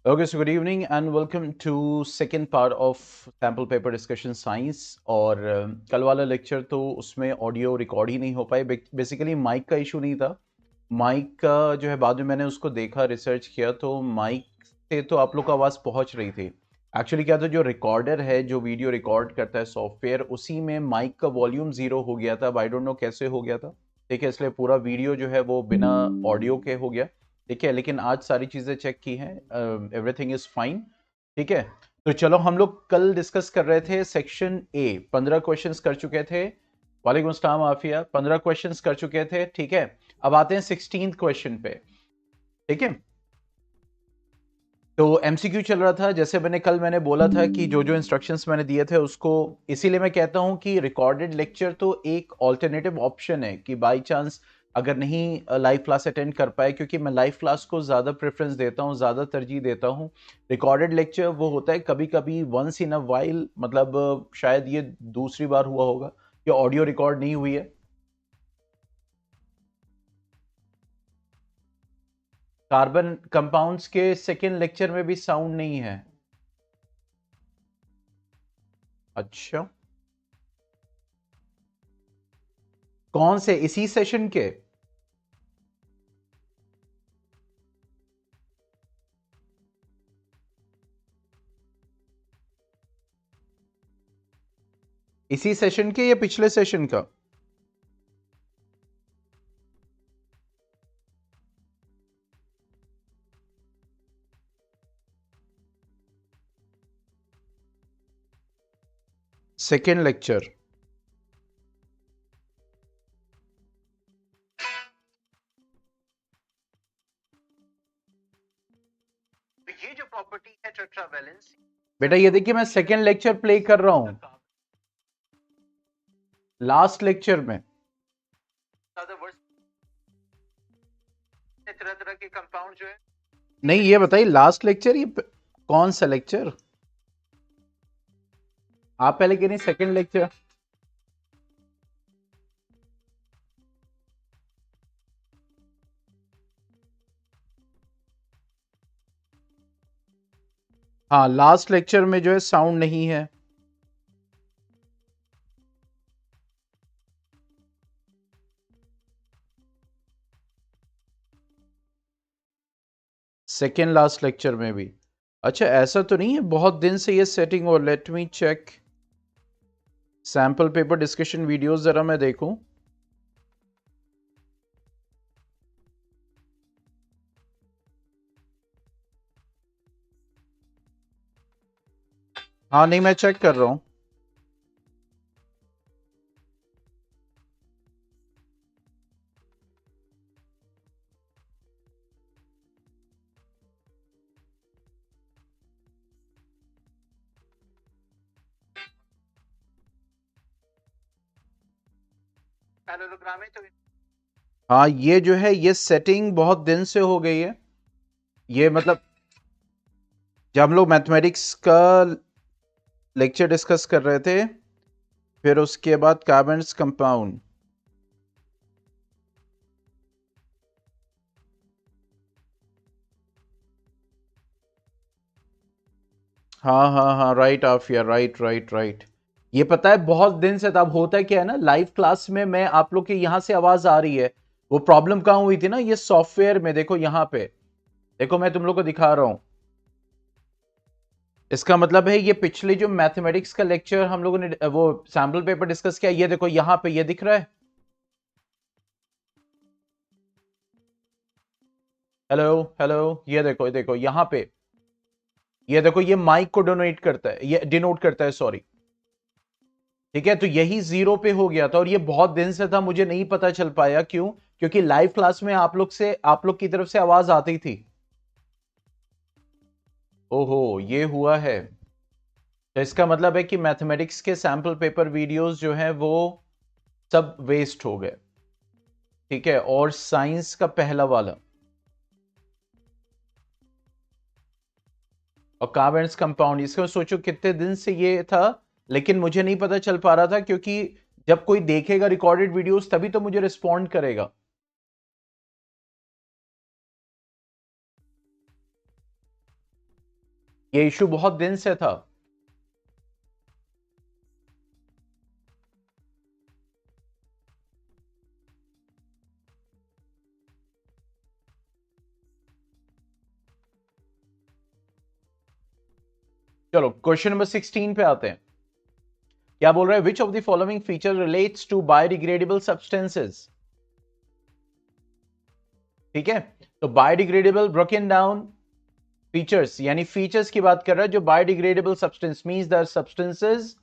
Okay, so good evening and welcome to second part of sample paper discussion science। और कल वाला lecture तो उसमें ऑडियो रिकॉर्ड ही नहीं हो पाए। बेसिकली माइक का इशू नहीं था। माइक का जो है बाद में मैंने उसको देखा, रिसर्च किया, तो माइक से तो आप लोग को आवाज़ पहुंच रही थी। एक्चुअली क्या था, जो रिकॉर्डर है जो वीडियो रिकॉर्ड करता है सॉफ्टवेयर, उसी में माइक का वॉल्यूम ज़ीरो हो गया था। आई डोंट नो कैसे हो गया था। ठीक है, इसलिए पूरा वीडियो जो है वो बिना ऑडियो के हो गया। ठीक है, लेकिन आज सारी चीज़ें चेक की हैं, एवरीथिंग इज़ फाइन। ठीक है, तो चलो हम लोग कल डिस्कस कर रहे थे सेक्शन ए, 15 क्वेश्चंस कर चुके थे। वालेकुम अस्सलाम आफिया, 15 क्वेश्चंस कर चुके थे। ठीक है, अब आते हैं 16th क्वेश्चन पे। ठीक है, तो एमसीक्यू चल रहा था। जैसे मैंने बोला था कि जो जो इंस्ट्रक्शंस मैंने दिए थे उसको, इसीलिए मैं कहता हूं कि रिकॉर्डेड लेक्चर तो एक ऑल्टरनेटिव ऑप्शन है कि बाय चांस अगर नहीं लाइव क्लास अटेंड कर पाए, क्योंकि मैं लाइव क्लास को ज़्यादा प्रेफरेंस देता हूं, ज़्यादा तरजीह देता हूं। रिकॉर्डेड लेक्चर वो होता है कभी कभी वंस इन अ वाइल, मतलब शायद ये दूसरी बार हुआ होगा कि ऑडियो रिकॉर्ड नहीं हुई है। कार्बन कंपाउंड्स के सेकेंड लेक्चर में भी साउंड नहीं है? अच्छा, कौन से, इसी सेशन के? इसी सेशन के या पिछले सेशन का? Second lecture. ये जो प्रॉपर्टी है टेट्रावैलेंस, बेटा ये देखिए मैं सेकेंड लेक्चर प्ले कर रहा हूं, लास्ट लेक्चर में तरह तरह के कंपाउंड जो है। नहीं, ये बताइए लास्ट लेक्चर, ये कौन सा लेक्चर? आप पहले कह रही सेकेंड लेक्चर। हाँ, लास्ट लेक्चर में जो है साउंड नहीं है। सेकेंड लास्ट लेक्चर में भी? अच्छा, ऐसा तो नहीं है बहुत दिन से ये सेटिंग, और let me check sample paper discussion videos, जरा मैं देखूं। हाँ नहीं, मैं चेक कर रहा हूं। हाँ, ये जो है ये सेटिंग बहुत दिन से हो गई है। ये मतलब जब हम लोग मैथमेटिक्स का लेक्चर डिस्कस कर रहे थे, फिर उसके बाद कार्बन्स कंपाउंड। हाँ हाँ हाँ, right Afiya, right right right. ये पता है बहुत दिन से, तब होता है क्या है ना, लाइव क्लास में मैं आप लोग के यहाँ से आवाज आ रही है। वो प्रॉब्लम कहाँ हुई थी ना, ये सॉफ्टवेयर में। देखो यहाँ पे, देखो मैं तुम लोग को दिखा रहा हूँ। इसका मतलब है ये पिछले जो मैथमेटिक्स का लेक्चर हम लोगों ने वो सैंपल पेपर डिस्कस किया, ये देखो यहाँ पे ये दिख रहा है। हेलो हेलो, ये देखो, ये देखो यहाँ पे, ये देखो ये माइक को डोनेट करता है, ये डिनोट करता है, सॉरी। ठीक है, तो यही जीरो पे हो गया था, और ये बहुत दिन से था, मुझे नहीं पता चल पाया। क्यों? क्योंकि लाइव क्लास में आप लोग की तरफ से आवाज आती थी। ओहो, ये हुआ है। तो इसका मतलब है कि मैथमेटिक्स के सैंपल पेपर वीडियोस जो हैं वो सब वेस्ट हो गए। ठीक है, और साइंस का पहला वाला और कार्बन्स कंपाउंड, इसको सोचो कितने दिन से ये था, लेकिन मुझे नहीं पता चल पा रहा था। क्योंकि जब कोई देखेगा रिकॉर्डेड वीडियोस तभी तो मुझे रिस्पॉन्ड करेगा। ये इशू बहुत दिन से था। चलो क्वेश्चन नंबर 16 पे आते हैं। क्या बोल रहा है? Which of the following feature relates to biodegradable substances. ठीक है, तो बायोडिग्रेडेबल ब्रोकन डाउन फीचर्स, यानी फीचर्स की बात कर रहा है जो biodegradable substance means the substances.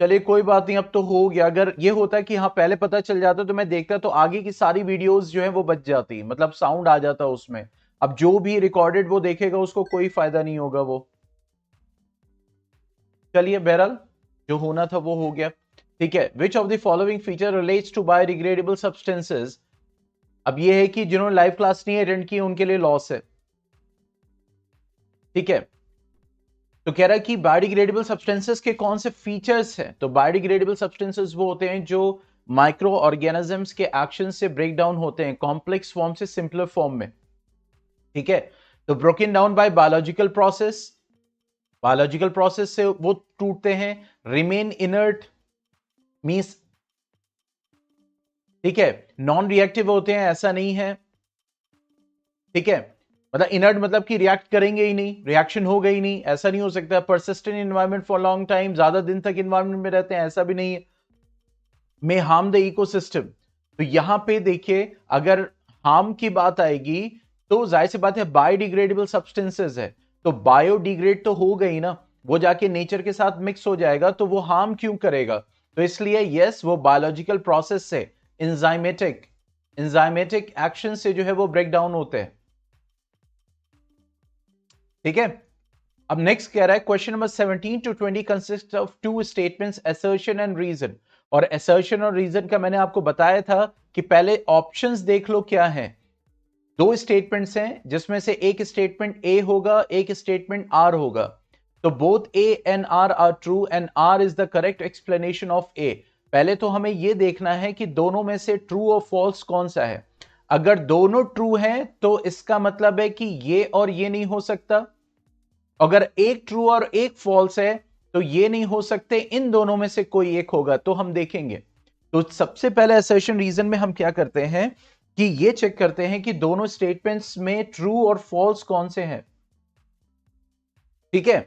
चलिए कोई बात नहीं, अब तो हो गया। अगर ये होता है कि हाँ पहले पता चल जाता तो मैं देखता, तो आगे की सारी वीडियोस जो है वो बच जाती, मतलब साउंड आ जाता उसमें। अब जो भी रिकॉर्डेड वो देखेगा उसको कोई फायदा नहीं होगा वो। चलिए बहरहाल जो होना था वो हो गया। ठीक है, which of the following feature relates to biodegradable substances. अब ये है कि जिन्होंने लाइव क्लास नहीं अटेंड की उनके लिए लॉस है। ठीक है, तो कह रहा है कि बायोडिग्रेडेबल सब्सटेंसेस के कौन से फीचर्स हैं। तो बायोडिग्रेडेबल सब्सटेंसेस वो होते हैं जो माइक्रो ऑर्गेनिजम्स के एक्शन से ब्रेक डाउन होते हैं कॉम्प्लेक्स फॉर्म से सिंपलर फॉर्म में। ठीक है, तो broken down by biological process, biological process से वो टूटते हैं। रिमेन इनर्ट मींस, ठीक है, नॉन रिएक्टिव होते हैं, ऐसा नहीं है। ठीक है, मतलब इनर्ट मतलब कि रिएक्ट करेंगे ही नहीं, रिएक्शन होगा ही नहीं, ऐसा नहीं हो सकता। Persistent environment for long time, ज्यादा दिन तक इन्वायरमेंट में रहते हैं, ऐसा भी नहीं है। मे हार्म द इकोसिस्टम, तो यहां पे देखिए अगर हार्म की बात आएगी तो जाहिर सी बात है बायोडिग्रेडेबल सब्सटेंसेस है, तो बायोडिग्रेड तो हो गई ना, वो जाके नेचर के साथ मिक्स हो जाएगा, तो वो हार्म क्यों करेगा। तो इसलिए यस वो बायोलॉजिकल प्रोसेस से, एंजाइमेटिक एंजाइमेटिक एक्शन से जो है वो ब्रेक डाउन होते हैं। ठीक है, अब नेक्स्ट कह रहा है question number 17 to 20 consist of two statements, assertion and reason. और असर्शन और रीजन का मैंने आपको बताया था कि पहले ऑप्शंस देख लो क्या है। दो स्टेटमेंट्स हैं जिसमें से एक स्टेटमेंट ए होगा, एक स्टेटमेंट आर होगा। तो both A and R true and R is the correct explanation of A. पहले तो हमें यह देखना है कि दोनों में से ट्रू और फॉल्स कौन सा है। अगर दोनों ट्रू हैं तो इसका मतलब है कि ये और ये नहीं हो सकता। अगर एक ट्रू और एक फॉल्स है तो ये नहीं हो सकते, इन दोनों में से कोई एक होगा, तो हम देखेंगे। तो सबसे पहले असर्शन रीजन में हम क्या करते हैं कि ये चेक करते हैं कि दोनों स्टेटमेंट्स में ट्रू और फॉल्स कौन से हैं। ठीक है,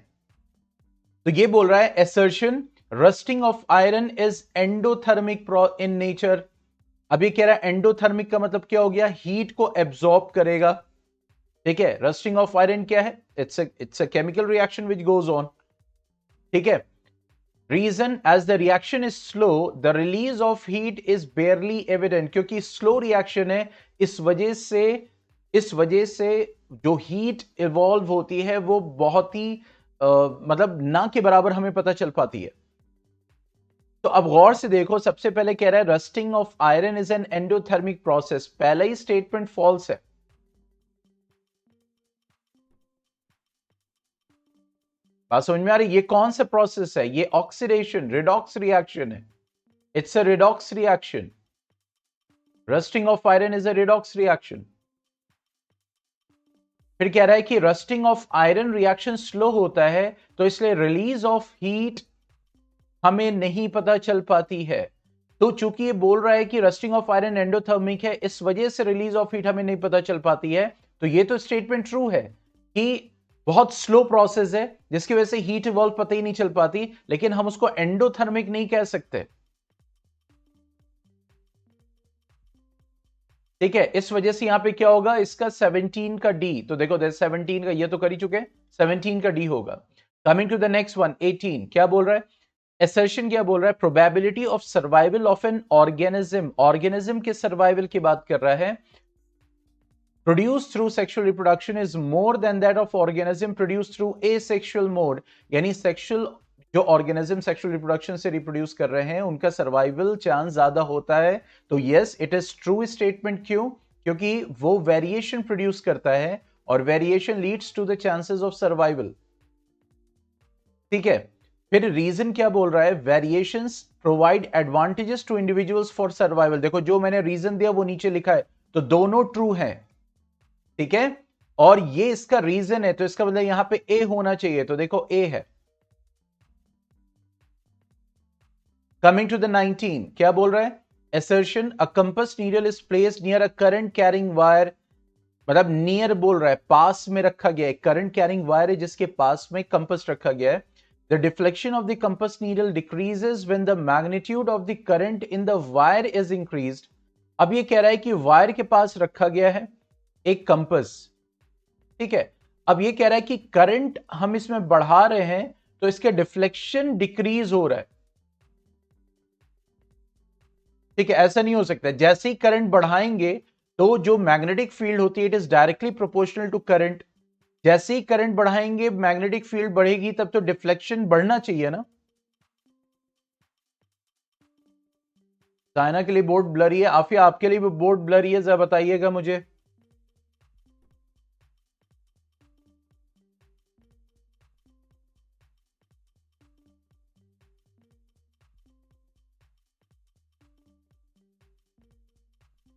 तो ये बोल रहा है assertion rusting of iron is endothermic in nature. अभी कह रहा है एंडोथर्मिक का मतलब क्या हो गया, हीट को एब्जॉर्ब करेगा। ठीक है, रस्टिंग ऑफ आयरन क्या है, it's a chemical reaction which goes on. ठीक है, reason as the reaction is slow the release of heat is barely evident, क्योंकि स्लो रिएक्शन है, इस वजह से जो हीट इवॉल्व होती है वो बहुत ही मतलब ना के बराबर हमें पता चल पाती है। तो अब गौर से देखो, सबसे पहले कह रहा है rusting of iron is an endothermic process, पहला ही स्टेटमेंट फॉल्स है। बात समझ में आ रही? ये कौन सा प्रोसेस है, ये ऑक्सीडेशन रिडॉक्स रिएक्शन है। It's a redox reaction, rusting of iron is a redox reaction. फिर कह रहा है कि rusting of iron reaction slow होता है, तो इसलिए रिलीज ऑफ हीट हमें नहीं पता चल पाती है। तो चूंकि ये बोल रहा है कि रस्टिंग ऑफ आयरन एंडोथर्मिक है, इस वजह से रिलीज ऑफ हीट हमें नहीं पता चल पाती है, तो ये तो स्टेटमेंट ट्रू है कि बहुत स्लो प्रोसेस है जिसकी वजह से हीट इवॉल्व पता ही नहीं चल पाती, लेकिन हम उसको एंडोथर्मिक नहीं कह सकते। ठीक है, इस वजह से यहां पे क्या होगा, इसका 17 का डी, तो देखो 17 का ये तो कर ही चुके, 17 का डी होगा। Coming to the next one 18, क्या बोल रहा है, असर्शन क्या बोल रहा है, probability of survival of an organism, organism के सर्वाइवल की बात कर रहा है, produce through sexual reproduction is more than that of organism produce through asexual mode. यानी सेक्सुअल, जो ऑर्गेनिज्म सेक्सुअल रिप्रोडक्शन से रिप्रोड्यूस कर रहे हैं उनका सर्वाइवल चांस ज्यादा होता है। तो yes it is true statement, क्यों, क्योंकि वो वेरिएशन प्रोड्यूस करता है और variation leads to the chances of survival. ठीक है, फिर रीजन क्या बोल रहा है, variations provide advantages to individuals for survival. देखो जो मैंने रीजन दिया वो नीचे लिखा है, तो दोनों ट्रू हैं। ठीक है, और ये इसका रीजन है, तो इसका मतलब यहां पे ए होना चाहिए, तो देखो ए है। कमिंग टू द 19, क्या बोल रहा है? assertion a compass needle is placed near a current carrying wire, मतलब नियर बोल रहा है, पास में रखा गया है, करंट कैरिंग वायर है जिसके पास में कंपस रखा गया है। The deflection of the compass needle decreases when the magnitude of the current in the wire is increased. अब ये कह रहा है कि वायर के पास रखा गया है एक कंपस, ठीक है। अब ये कह रहा है कि करंट हम इसमें बढ़ा रहे हैं तो इसके डिफ्लेक्शन डिक्रीज हो रहा है, ठीक है। ऐसा नहीं हो सकता, जैसे ही करंट बढ़ाएंगे तो जो मैग्नेटिक फील्ड होती है it is directly proportional to current, जैसे ही करंट बढ़ाएंगे मैग्नेटिक फील्ड बढ़ेगी, तब तो डिफ्लेक्शन बढ़ना चाहिए ना। चाइना के लिए बोर्ड ब्लरी है, आफिया आपके लिए भी बोर्ड ब्लरी है, जरा बताइएगा मुझे।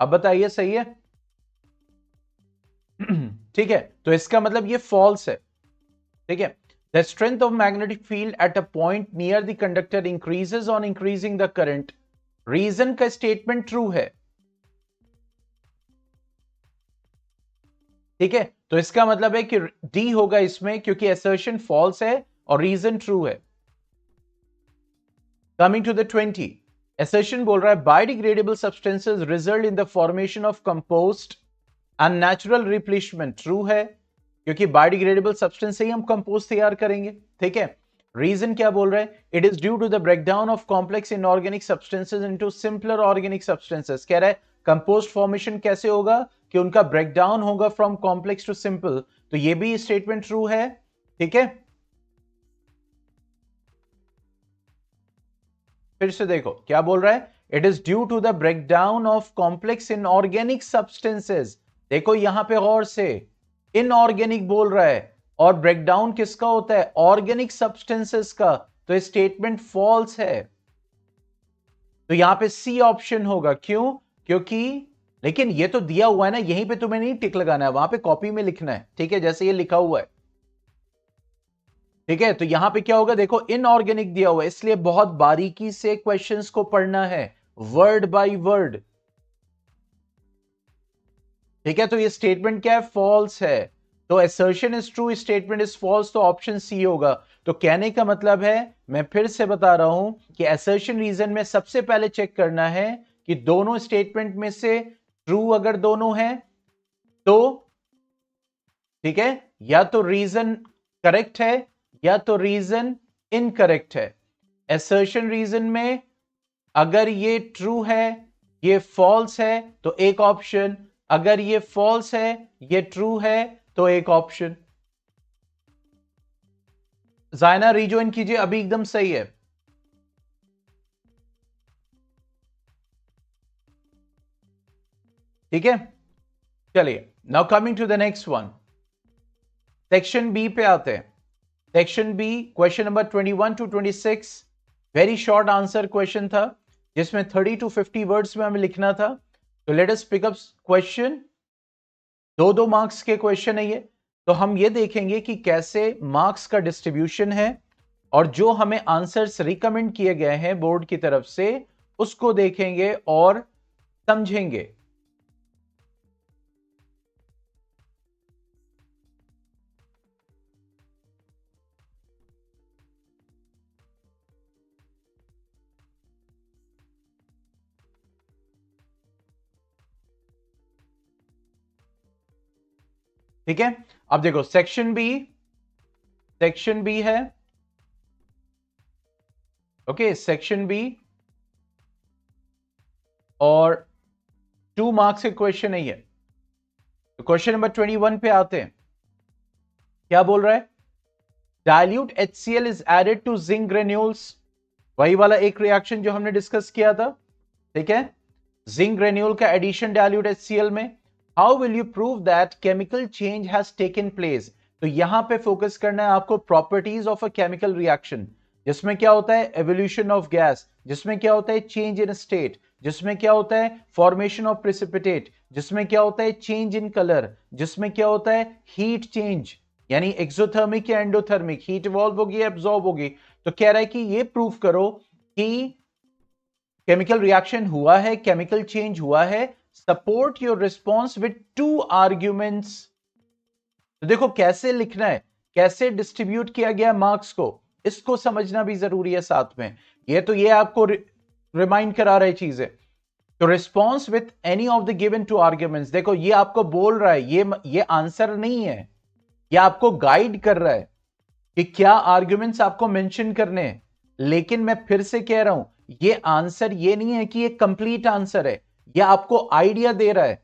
अब बताइए, सही है? ठीक है, तो इसका मतलब ये फॉल्स है, ठीक है। The strength of magnetic field at a point near the conductor increases on increasing the current. Reason का स्टेटमेंट ट्रू है, ठीक है। तो इसका मतलब है कि डी होगा इसमें, क्योंकि असर्शन फॉल्स है और रीजन ट्रू है। कमिंग टू द 20, assertion बोल रहा है biodegradable substances result in the formation of compost and natural replenishment। True है, क्योंकि biodegradable substance से ही हम कंपोस्ट तैयार करेंगे, ठीक है। रीजन क्या बोल रहा है? It is due to the breakdown of complex inorganic substances into simpler organic substances. कह रहा है कंपोस्ट फॉर्मेशन कैसे होगा कि उनका ब्रेकडाउन होगा फ्रॉम कॉम्प्लेक्स टू सिंपल, तो ये भी स्टेटमेंट ट्रू है, ठीक है। फिर से देखो क्या बोल रहा है, it is due to the breakdown of complex inorganic substances. देखो यहां पे गौर से, इनऑर्गेनिक बोल रहा है और ब्रेकडाउन किसका होता है? ऑर्गेनिक सब्सटेंसेस का, तो स्टेटमेंट फॉल्स है। तो यहां पे सी ऑप्शन होगा, क्यों? क्योंकि, लेकिन ये तो दिया हुआ है ना, यहीं पे तुम्हें नहीं टिक लगाना है, वहां पे कॉपी में लिखना है, ठीक है, जैसे ये लिखा हुआ है, ठीक है। तो यहां पे क्या होगा, देखो इनऑर्गेनिक दिया हुआ है, इसलिए बहुत बारीकी से क्वेश्चंस को पढ़ना है, वर्ड बाय वर्ड, ठीक है। तो ये स्टेटमेंट क्या है? फॉल्स है। तो assertion is true, statement is false, तो ऑप्शन सी होगा। तो कहने का मतलब है, मैं फिर से बता रहा हूं कि assertion रीजन में सबसे पहले चेक करना है कि दोनों स्टेटमेंट में से ट्रू अगर दोनों है तो, ठीक है, या तो रीजन करेक्ट है या तो रीजन इनकरेक्ट है। assertion रीजन में अगर ये ट्रू है, ये फॉल्स है, तो एक ऑप्शन, अगर ये फॉल्स है, ये ट्रू है, तो एक ऑप्शन। जायना रिजॉइन कीजिए, अभी एकदम सही है, ठीक है। चलिए, now coming to the next one, section B पे आते हैं। Section B question number 21 to 26, very short answer question था, जिसमें 30 टू 50 वर्ड्स में हमें लिखना था। तो let us pick up question, 2-2 marks के क्वेश्चन है ये। तो हम ये देखेंगे कि कैसे मार्क्स का डिस्ट्रीब्यूशन है, और जो हमें आंसर्स रिकमेंड किए गए हैं बोर्ड की तरफ से उसको देखेंगे और समझेंगे। ठीक है, अब देखो सेक्शन बी है, ओके, सेक्शन बी, और 2 मार्क्स के क्वेश्चन है ये। तो क्वेश्चन नंबर 21 पे आते हैं, क्या बोल रहा है? Dilute HCl is added to zinc granules, वही वाला एक रिएक्शन जो हमने डिस्कस किया था, ठीक है। जिंक ग्रेन्यूल का एडिशन डाइल्यूट HCl में, how will you prove that chemical change has taken place? तो यहां पे फोकस करना है आपको, properties of a chemical reaction. जिसमें क्या होता है एवोल्यूशन ऑफ गैस, जिसमें क्या होता है चेंज इन स्टेट, जिसमें क्या होता है फॉर्मेशन ऑफ प्रेसिपिटेट, जिसमें क्या होता है चेंज इन कलर, जिसमें क्या होता है हीट चेंज, यानी एक्सोथर्मिक या एंडोथर्मिक, हीट इवॉल्व होगी एब्जॉर्ब होगी। तो कह रहा है कि ये प्रूफ करो कि केमिकल रिएक्शन हुआ है, केमिकल चेंज हुआ है, support your response with two arguments. तो देखो कैसे लिखना है, कैसे डिस्ट्रीब्यूट किया गया मार्क्स को, इसको समझना भी जरूरी है साथ में। ये आपको रिमाइंड करा रहे चीजें। तो response with any of the given two arguments, देखो ये आपको बोल रहा है, ये आंसर नहीं है, ये आपको गाइड कर रहा है कि क्या आर्ग्यूमेंट्स आपको मेंशन करने हैं। लेकिन मैं फिर से कह रहा हूं, ये आंसर ये नहीं है कि ये कंप्लीट आंसर है, ये आपको आइडिया दे रहा है।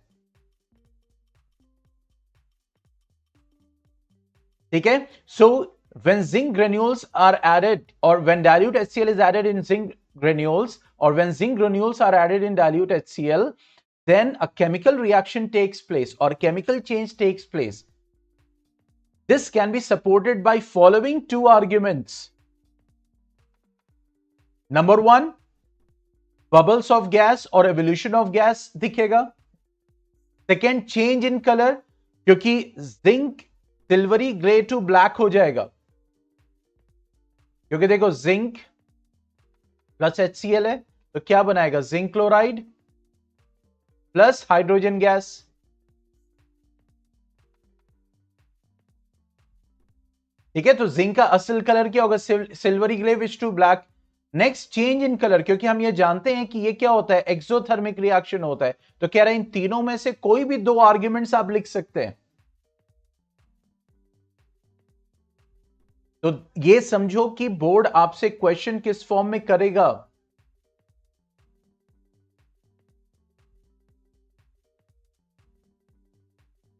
ठीक है, सो when zinc granules are added, or when dilute HCl is added in zinc granules, or when zinc granules are added in dilute HCl, then a chemical reaction takes place or chemical change takes place. This can be supported by following two arguments. Number one, bubbles of gas or evolution of gas दिखेगा. Second, change in color, क्योंकि zinc silvery grey to black हो जाएगा, क्योंकि देखो zinc plus HCl है, तो क्या बनाएगा zinc chloride plus hydrogen gas. ठीक है, तो जिंक का असल कलर क्या होगा silvery grey which to black. Next, change in colour, क्योंकि हम ये जानते हैं कि ये क्या होता है एक्सोथर्मिक रिएक्शन होता है, तो कह रहे हैं इन तीनों में से कोई भी दो आर्ग्यूमेंट्स आप लिख सकते हैं। तो ये समझो कि बोर्ड आपसे क्वेश्चन किस फॉर्म में करेगा।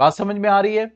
बात समझ में आ रही है?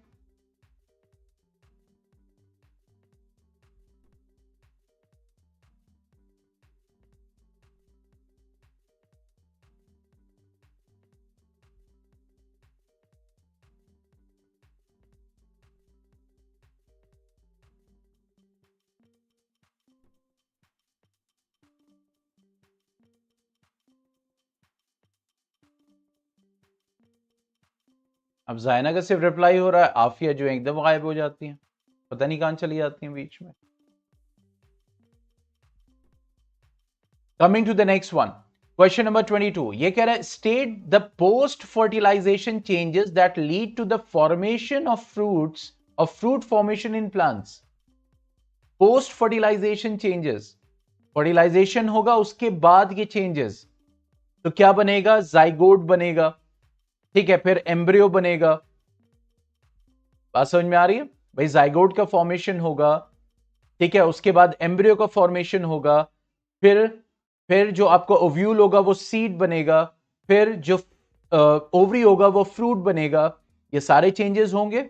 अब जायना का सिर्फ रिप्लाई हो रहा है, आफिया जो एकदम गायब हो जाती हैं, पता नहीं कहां चली जाती हैं बीच में। Coming to the next one, question number 22, ये कह रहा है state the post fertilization changes that lead to the formation of fruits of fruit formation in plants. Post fertilization changes, fertilization होगा उसके बाद ये चेंजेस, तो क्या बनेगा जाइगोट बनेगा, ठीक है, फिर एम्ब्रियो बनेगा। बात समझ में आ रही है भाई, जाइगोट का फॉर्मेशन होगा, ठीक है, उसके बाद एम्ब्रियो का फॉर्मेशन होगा, फिर जो आपका ओव्यूल होगा वो सीड बनेगा, फिर जो ओवरी होगा वो फ्रूट बनेगा, ये सारे चेंजेस होंगे।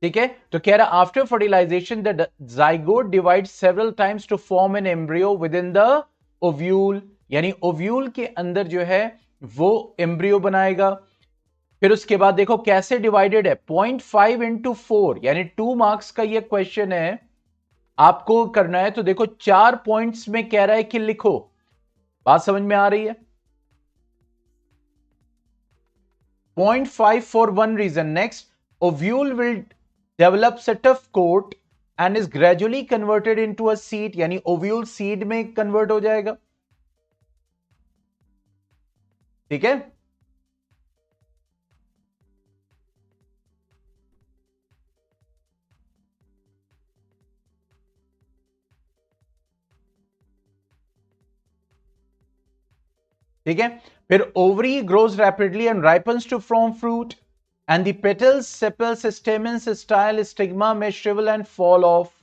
ठीक है, तो कह रहा after fertilization the zygote divide several times to form an embryo within the ovule, यानी ओव्यूल के अंदर जो है वो एम्ब्रियो बनाएगा। फिर उसके बाद देखो कैसे डिवाइडेड है, 0.5 इंटू 4, यानी 2 मार्क्स का ये क्वेश्चन है, आपको करना है। तो देखो 4 पॉइंट्स में कह रहा है कि लिखो, बात समझ में आ रही है। 0.5 for one reason. Next, ovule will develop set of coat and is gradually converted into a seed, यानी ओव्यूल सीड में कन्वर्ट हो जाएगा। ठीक है, ठीक है, फिर ovary grows rapidly and ripens to from fruit and the petals sepals stamens style stigma में श्रिवल एंड फॉल ऑफ।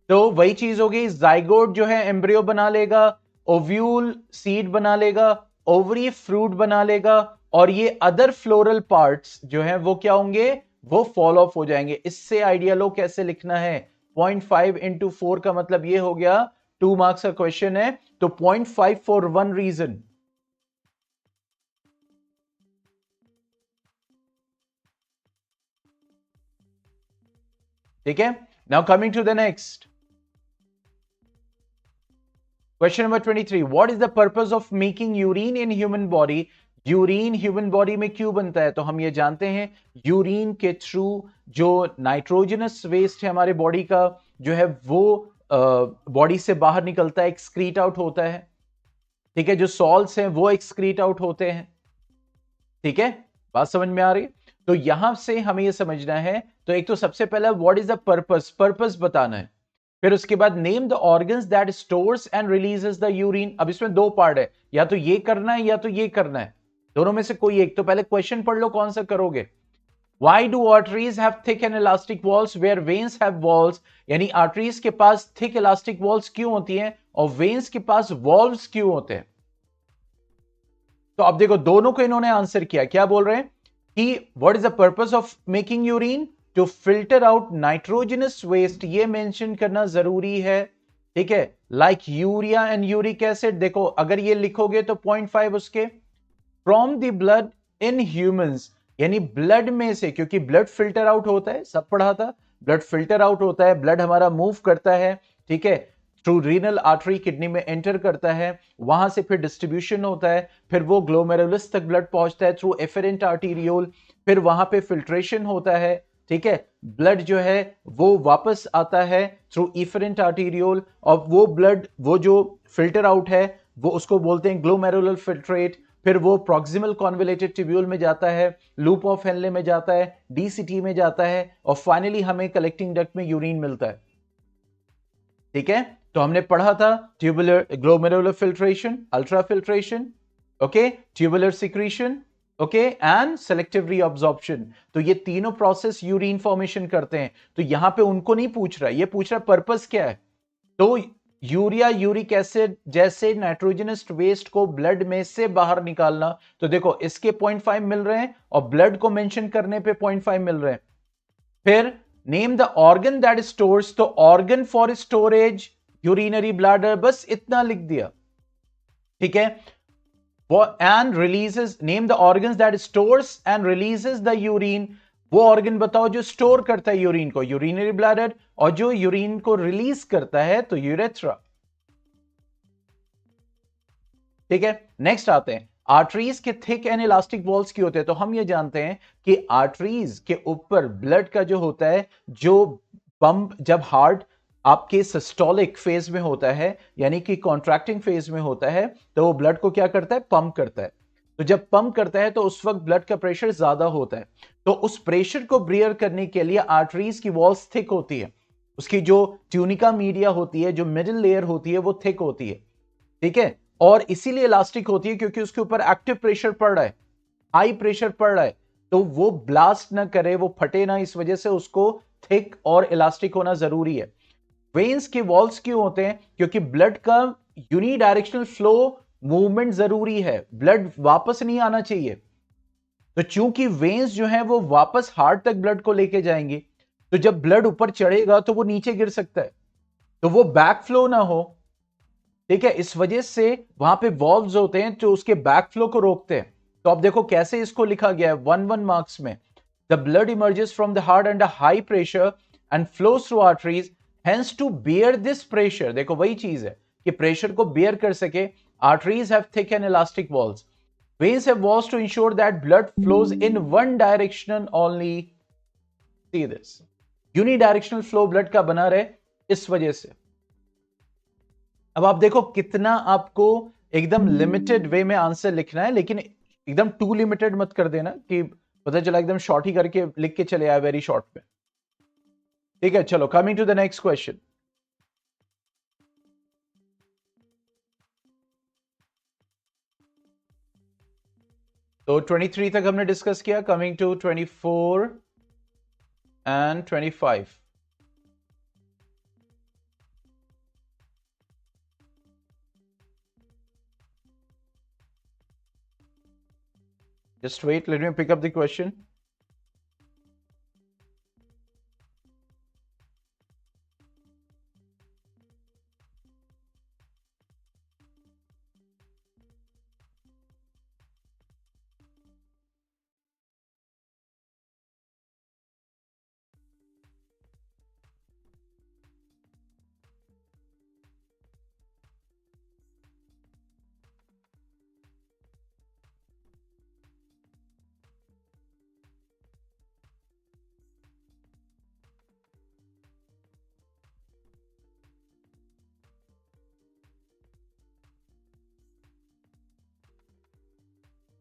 तो वही चीज होगी, जाइगोट जो है एम्ब्रियो बना लेगा, ओव्यूल सीड बना लेगा, ओवरी फ्रूट बना लेगा, और ये अदर फ्लोरल पार्ट्स जो हैं वो क्या होंगे, वो फॉल ऑफ हो जाएंगे। इससे आइडिया लो कैसे लिखना है। 0.5 इंटू 4 का मतलब ये हो गया 2 मार्क्स का क्वेश्चन है, तो 0.5 फॉर वन रीजन। ठीक है, now coming to the next, question number 23, what is the purpose of making urine in human body? Urine human body में क्यों बनता है? तो हम ये जानते हैं यूरिन के थ्रू जो नाइट्रोजनस वेस्ट है हमारे बॉडी का जो है वो बॉडी से बाहर निकलता है, एक्सक्रीट आउट होता है। ठीक है, जो सॉल्ट्स हैं वो एक्सक्रीट आउट होते हैं। ठीक है, बात समझ में आ रही है? तो यहां से हमें यह समझना है, तो एक तो सबसे पहला what is the purpose, purpose बताना है। फिर उसके बाद name the organs that stores and releases the urine. अब इसमें दो पार्ट है, या तो ये करना है या तो ये करना है, दोनों में से कोई एक। तो पहले क्वेश्चन पढ़ लो कौन सा करोगे। Why do arteries have thick and elastic walls where veins have walls? यानी आर्टरीज के पास थिक इलास्टिक वॉल्स क्यों होती हैं और वेन्स के पास वॉल्व्स क्यों होते हैं? तो अब देखो दोनों को इन्होंने आंसर किया। क्या बोल रहे हैं कि what is the purpose of making urine? To filter out nitrogenous waste. ये मेंशन करना जरूरी है। ठीक है, like urea and uric acid. देखो अगर ये लिखोगे तो 0.5 उसके from the blood in humans, यानी ब्लड में से, क्योंकि ब्लड फिल्टर आउट होता है, सब पढ़ा था, ब्लड फिल्टर आउट होता है, ब्लड हमारा मूव करता है। ठीक है, थ्रू रीनल आर्टरी किडनी में एंटर करता है, वहां से फिर डिस्ट्रीब्यूशन होता है, फिर वो ग्लोमेरुलस तक ब्लड पहुंचता है थ्रू एफेरेंट आर्टीरियोल, फिर वहां पे फिल्ट्रेशन होता है। ठीक है, ब्लड जो है वो वापस आता है थ्रू इफरेंट आर्टीरियोल, और वो ब्लड वो जो फिल्टर आउट है वो उसको बोलते हैं ग्लोमेरुलर फिल्ट्रेट। फिर वो प्रॉक्सिमल कॉन्वोलेटेड ट्यूब्यूल में जाता है, लूप ऑफ हेनले में जाता है, डीसीटी में जाता है, और फाइनली हमें कलेक्टिंग डक्ट में यूरिन मिलता है। ठीक है, तो हमने पढ़ा था tubular glomerular filtration, ultra filtration, okay, tubular secretion, okay, and selective reabsorption. तो ये तीनों प्रोसेस यूरिन फॉर्मेशन करते हैं। तो यहां पे उनको नहीं पूछ रहा, ये पूछ रहा पर्पस क्या है। तो यूरिया यूरिक एसिड जैसे नाइट्रोजनस वेस्ट को ब्लड में से बाहर निकालना। तो देखो इसके 0.5 मिल रहे हैं और ब्लड को मेंशन करने पे 0.5 मिल रहे हैं। फिर name the organ that stores, तो organ for storage urinary bladder, बस इतना लिख दिया। ठीक है, and releases, name the organs that stores and releases the urine. वो ऑर्गन बताओ जो स्टोर करता है यूरिन को, यूरिनरी ब्लैडर, और जो यूरिन को रिलीज करता है तो यूरेथ्रा। ठीक है, नेक्स्ट आते हैं आर्टरीज के थिक एंड इलास्टिक वॉल्स क्यों होते हैं। तो हम ये जानते हैं कि आर्टरीज के ऊपर ब्लड का जो होता है, जो पंप, जब हार्ट आपके सिस्टोलिक फेज में होता है यानी कि कॉन्ट्रैक्टिंग फेज में होता है, तो वो ब्लड को क्या करता है, पंप करता है। तो जब पंप करता है तो उस वक्त ब्लड का प्रेशर ज्यादा होता है। तो उस प्रेशर को बियर करने के लिए आर्टरीज की वॉल्स थिक होती है, उसकी जो ट्यूनिका मीडिया होती है, जो मिडिल लेयर होती है, वो थिक होती है। ठीक है, और इसीलिए इलास्टिक होती है क्योंकि उसके ऊपर एक्टिव प्रेशर पड़ रहा है, हाई प्रेशर पड़ रहा है, तो वो ब्लास्ट ना करे, वो फटे ना, इस वजह से उसको थिक और इलास्टिक होना जरूरी है। वेन्स के वॉल्स क्यों होते हैं? क्योंकि ब्लड का यूनिडायरेक्शनल फ्लो मूवमेंट जरूरी है, ब्लड वापस नहीं आना चाहिए। तो चूंकि वेन्स जो है वो वापस हार्ट तक ब्लड को लेके जाएंगे, तो जब ब्लड ऊपर चढ़ेगा तो वो नीचे गिर सकता है, तो वो बैक फ्लो ना हो। ठीक है, इस वजह से वहां पे वॉल्व्स होते हैं जो उसके बैक फ्लो को रोकते हैं। तो अब देखो कैसे इसको लिखा गया है 1-1 मार्क्स में। The blood emerges from the heart under high pressure and flows through arteries, hence to bear this pressure. देखो वही चीज है कि प्रेशर को बियर कर सके, arteries have thick and elastic walls, veins have walls to ensure that blood flows in one direction only. See this, unidirectional flow blood का बना रहे इस वजह से। अब आप देखो कितना आपको एकदम लिमिटेड वे में आंसर लिखना है, लेकिन एकदम टू लिमिटेड मत कर देना कि पता चला एकदम शॉर्ट ही करके लिख के चले आए वेरी शॉर्ट में। ठीक है, चलो coming to the next question. तो 23 तक हमने डिस्कस किया, coming to 24 and 25। Just wait, let me pick up the question.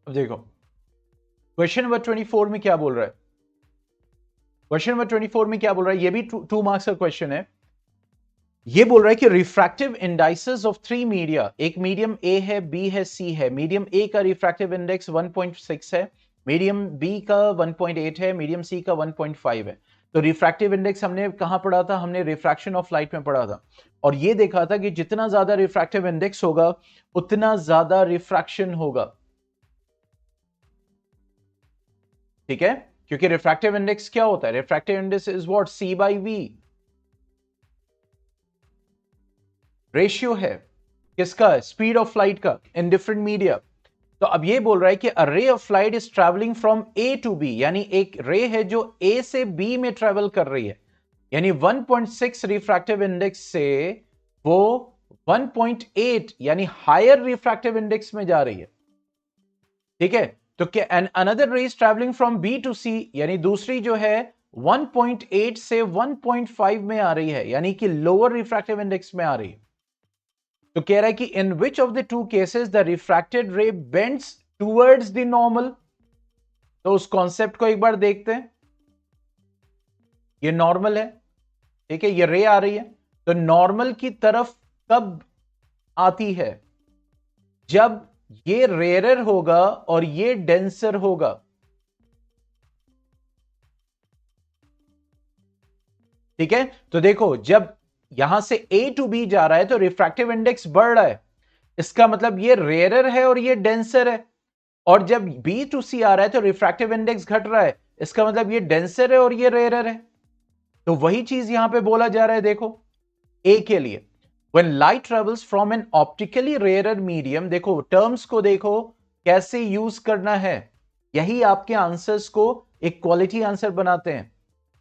अब देखो क्वेश्चन नंबर 24 में क्या बोल रहा है, क्वेश्चन नंबर 24 में क्या बोल रहा है, ये भी 2 मार्क्स का क्वेश्चन है। ये बोल रहा है कि रिफ्रैक्टिव इंडाइसेस ऑफ 3 मीडिया, एक मीडियम ए है, बी है, सी है। मीडियम ए का रिफ्रैक्टिव इंडेक्स 1.6 है, मीडियम बी का 1.8 है, मीडियम सी का 1.5 है। तो रिफ्रैक्टिव इंडेक्स हमने कहां पढ़ा था, हमने रिफ्रैक्शन ऑफ लाइट में पढ़ा था, और ये देखा था कि जितना ज्यादा रिफ्रैक्टिव इंडेक्स होगा उतना ज्यादा रिफ्रैक्शन होगा। ठीक है, क्योंकि रिफ्रैक्टिव इंडेक्स क्या होता है, refractive index is what, C by V, ratio है किसका, स्पीड ऑफ लाइट का इन डिफरेंट मीडिया। तो अब ये बोल रहा है कि a ray of light is travelling from A to B, यानी एक रे है जो ए से बी में ट्रैवल कर रही है, यानी 1.6 रिफ्रैक्टिव इंडेक्स से वो 1.8 यानी हायर रिफ्रैक्टिव इंडेक्स में जा रही है। ठीक है, तो क्या an another ray is travelling from B to C, यानी दूसरी जो है 1.8 से 1.5 में आ रही है, यानी कि लोअर रिफ्रैक्टिव इंडेक्स में आ रही है। तो कह रहा है कि in which of the two cases the refracted ray bends towards the normal. तो उस कॉन्सेप्ट को एक बार देखते हैं। ये नॉर्मल है, ठीक है, ये रे आ रही है, तो नॉर्मल की तरफ कब आती है, जब ये रेयर होगा और ये डेंसर होगा। ठीक है, तो देखो जब यहां से ए टू बी जा रहा है तो रिफ्रैक्टिव इंडेक्स बढ़ रहा है, इसका मतलब ये रेयर है और ये डेंसर है। और जब बी टू सी आ रहा है तो रिफ्रैक्टिव इंडेक्स घट रहा है, इसका मतलब ये डेंसर है और ये रेयर है। तो वही चीज यहां पे बोला जा रहा है, देखो ए के लिए, when light travels from an optically rarer medium, देखो टर्म्स को देखो कैसे यूज करना है, यही आपके आंसर्स को एक क्वालिटी आंसर बनाते हैं,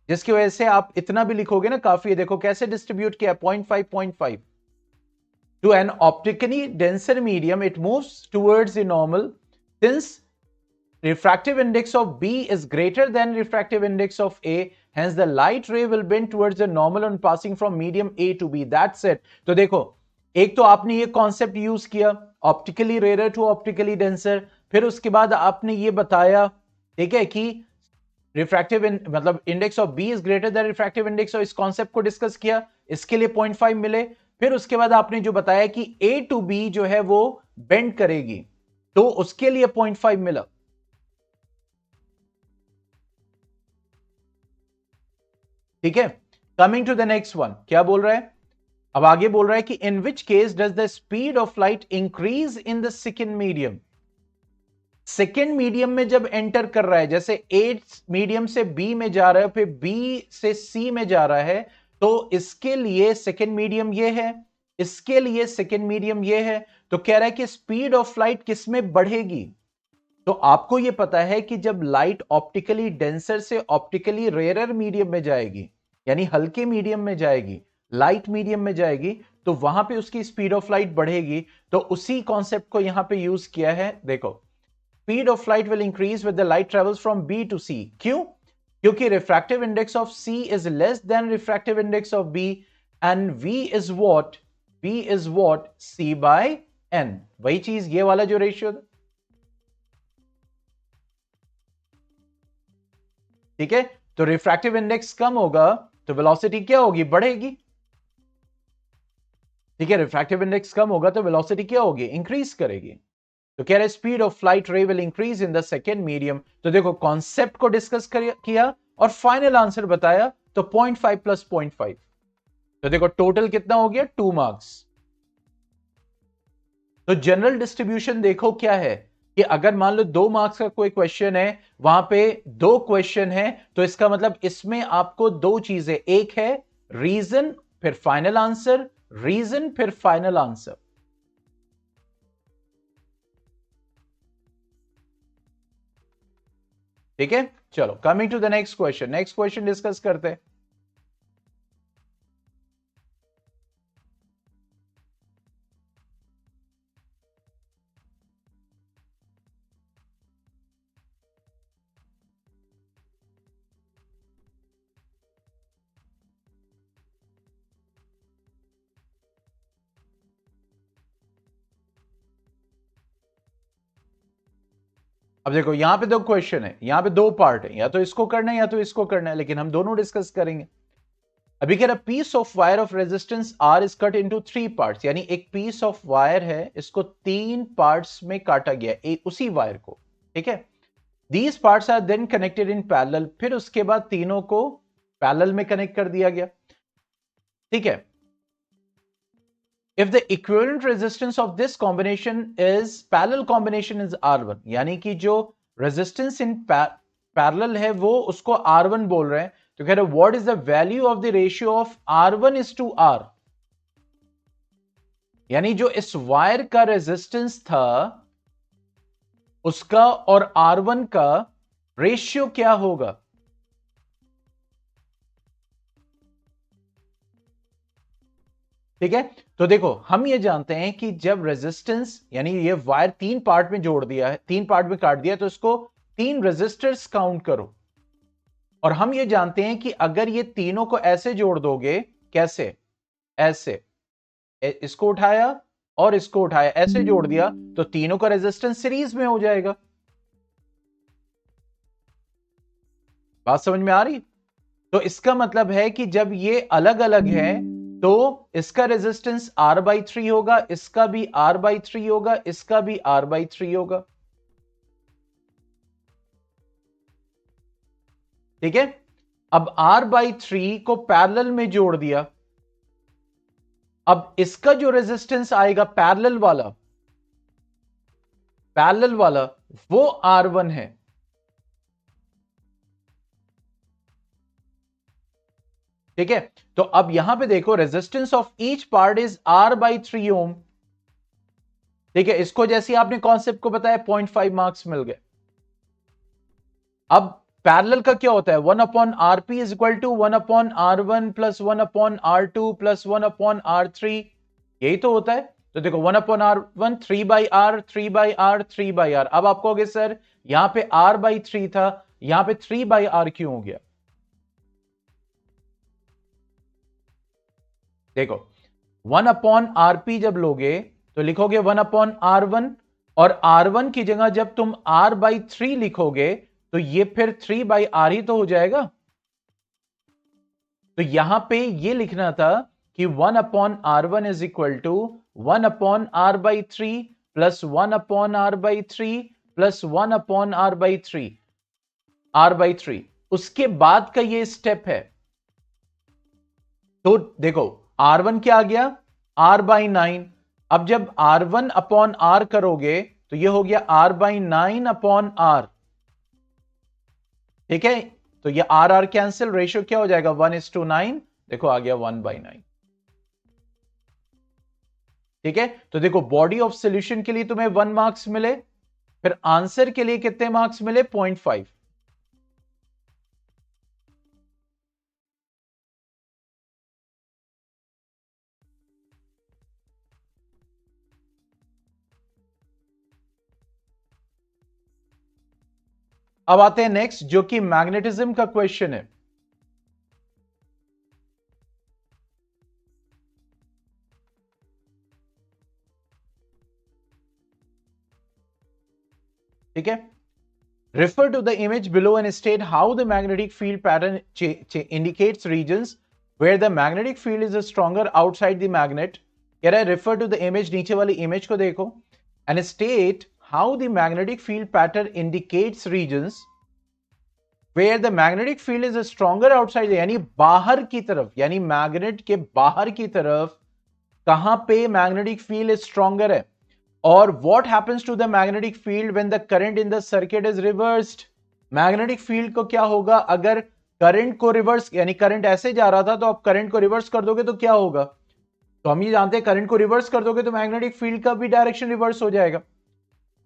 जिसकी वजह से आप इतना भी लिखोगे ना काफी है। देखो कैसे डिस्ट्रीब्यूट किया, 0.5 to an optically denser medium it moves towards the normal, since refractive index of B is greater than refractive index of A, hence the light ray will bend towards the normal on passing from medium A to B, that's it। तो देखो एक तो आपने ये concept use किया optically rare to optically denser, फिर उसके बाद आपने ये बताया, ठीक है, कि रिफ्रैक्टिव मतलब index of B is greater than refractive index, और इस कॉन्सेप्ट को डिस्कस किया, इसके लिए 0.5 मिले। फिर उसके बाद आपने जो बताया कि ए टू बी जो है वो बेंड करेगी, तो उसके लिए 0.5 मिला। ठीक है, coming to the next one, क्या बोल रहा है, अब आगे बोल रहा है कि in which case does the speed of light increase in the second medium. Second medium में जब एंटर कर रहा है, जैसे ए मीडियम से बी में जा रहा है, फिर बी से सी में जा रहा है, तो इसके लिए सेकेंड मीडियम ये है, इसके लिए सेकेंड मीडियम ये है। तो कह रहा है कि स्पीड ऑफ लाइट किस में बढ़ेगी। तो आपको यह पता है कि जब लाइट ऑप्टिकली डेंसर से ऑप्टिकली रेयर मीडियम में जाएगी, यानी हल्के मीडियम में जाएगी, लाइट मीडियम में जाएगी, तो वहां पे उसकी स्पीड ऑफ लाइट बढ़ेगी। तो उसी कॉन्सेप्ट को यहां पे यूज किया है। देखो speed of light will increase with the light travels from B to C। क्यों? क्योंकि refractive index of C is less than refractive index of B, and V is what? V is what? C by N। वही चीज ये वाला जो ratio, ठीक है, तो रिफ्रैक्टिव इंडेक्स कम होगा तो वेलोसिटी क्या होगी, बढ़ेगी। ठीक है, रिफ्रैक्टिव इंडेक्स कम होगा तो वेलोसिटी क्या होगी, इंक्रीज करेगी। तो कह रहे स्पीड ऑफ लाइट रे will increase in the second medium. तो देखो कॉन्सेप्ट को डिस्कस किया और फाइनल आंसर बताया, तो 0.5 प्लस 0.5, तो देखो टोटल कितना हो गया, 2 मार्क्स। तो जनरल डिस्ट्रीब्यूशन देखो क्या है, कि अगर मान लो 2 मार्क्स का कोई क्वेश्चन है, वहां पे 2 क्वेश्चन है, तो इसका मतलब इसमें आपको 2 चीजें, एक है रीजन फिर फाइनल आंसर, रीजन फिर फाइनल आंसर। ठीक है, चलो coming to the next question, next question discuss करते हैं। अब देखो यहां पे दो क्वेश्चन है, यहां पे दो पार्ट है, या तो इसको करना है या तो इसको करना है, लेकिन हम दोनों डिस्कस करेंगे। अभी कह रहा piece of wire of resistance R is cut into 3 parts, यानी एक पीस ऑफ वायर है, इसको 3 पार्ट्स में काटा गया उसी वायर को, ठीक है। These parts are then connected in parallel, फिर उसके बाद तीनों को पैरेलल में कनेक्ट कर दिया गया, ठीक है। If the equivalent resistance of this combination is parallel combination is R1, यानी कि जो resistance in parallel है वो उसको R1 बोल रहे हैं, तो कह रहे what is the value of the ratio of R1 is to R, यानी जो इस वायर का रेजिस्टेंस था उसका और R1 का रेशियो क्या होगा। ठीक है, तो देखो हम ये जानते हैं कि जब रेजिस्टेंस, यानी ये वायर 3 पार्ट में जोड़ दिया है, 3 पार्ट में काट दिया, तो इसको 3 रेजिस्टर्स काउंट करो। और हम ये जानते हैं कि अगर ये तीनों को ऐसे जोड़ दोगे, कैसे, ऐसे, इसको उठाया और इसको उठाया, ऐसे जोड़ दिया, तो तीनों का रेजिस्टेंस सीरीज में हो जाएगा। बात समझ में आ रही? तो इसका मतलब है कि जब ये अलग अलग है तो इसका रेजिस्टेंस R/3 होगा, इसका भी R/3 होगा, इसका भी R/3 होगा, ठीक है। अब R/3 को पैरेलल में जोड़ दिया, अब इसका जो रेजिस्टेंस आएगा पैरेलल वाला वो R1 है, ठीक है। तो अब यहां पे देखो resistance of each part is R/3 ओम, ठीक है। इसको जैसे आपने कॉन्सेप्ट को बताया 0.5 मार्क्स मिल गए। अब पैरेलल का क्या होता है, 1/RP is equal to 1/R1 plus 1/R2 plus 1/R3, यही तो होता है। तो देखो 1/R1 3/R 3/R 3/R। अब आप कहोगे सर यहां पे R/3 था, यहां पे 3/R क्यों हो गया। देखो 1/RP जब लोगे तो लिखोगे 1/R1, और R1 की जगह जब तुम R/3 लिखोगे तो ये फिर 3/R ही तो हो जाएगा। तो यहां पे ये लिखना था कि 1/R1 is equal to 1/R/3 plus 1/R/3 plus 1/R/3, R/3, उसके बाद का ये स्टेप है। तो देखो R1 क्या आ गया, R/9। अब जब R1/R करोगे तो ये हो गया R/9/R, ठीक है। तो ये R कैंसिल, रेशियो क्या हो जाएगा 1:9, देखो आ गया 1/9, ठीक है। तो देखो बॉडी ऑफ सॉल्यूशन के लिए तुम्हें 1 मार्क्स मिले, फिर आंसर के लिए कितने मार्क्स मिले 0.5। अब आते हैं नेक्स्ट, जो कि मैग्नेटिज्म का क्वेश्चन है। ठीक है, refer to the image below and state how the magnetic field pattern indicates regions where the magnetic field is stronger outside the magnet। कह रहा है refer to the image, नीचे वाली इमेज को देखो, and state how the magnetic field pattern indicates regions where the magnetic field is stronger outside, यानी बाहर की तरफ, यानी मैग्नेट के बाहर की तरफ कहां पे मैग्नेटिक फील्ड स्ट्रॉन्गर है। और what happens to the magnetic field when the current in the circuit is reversed, magnetic field को क्या होगा अगर करंट को रिवर्स, यानी करंट ऐसे जा रहा था तो आप करंट को रिवर्स कर दोगे तो क्या होगा। तो हम ये जानते हैं करंट को रिवर्स कर दोगे तो मैग्नेटिक फील्ड का भी डायरेक्शन रिवर्स हो जाएगा।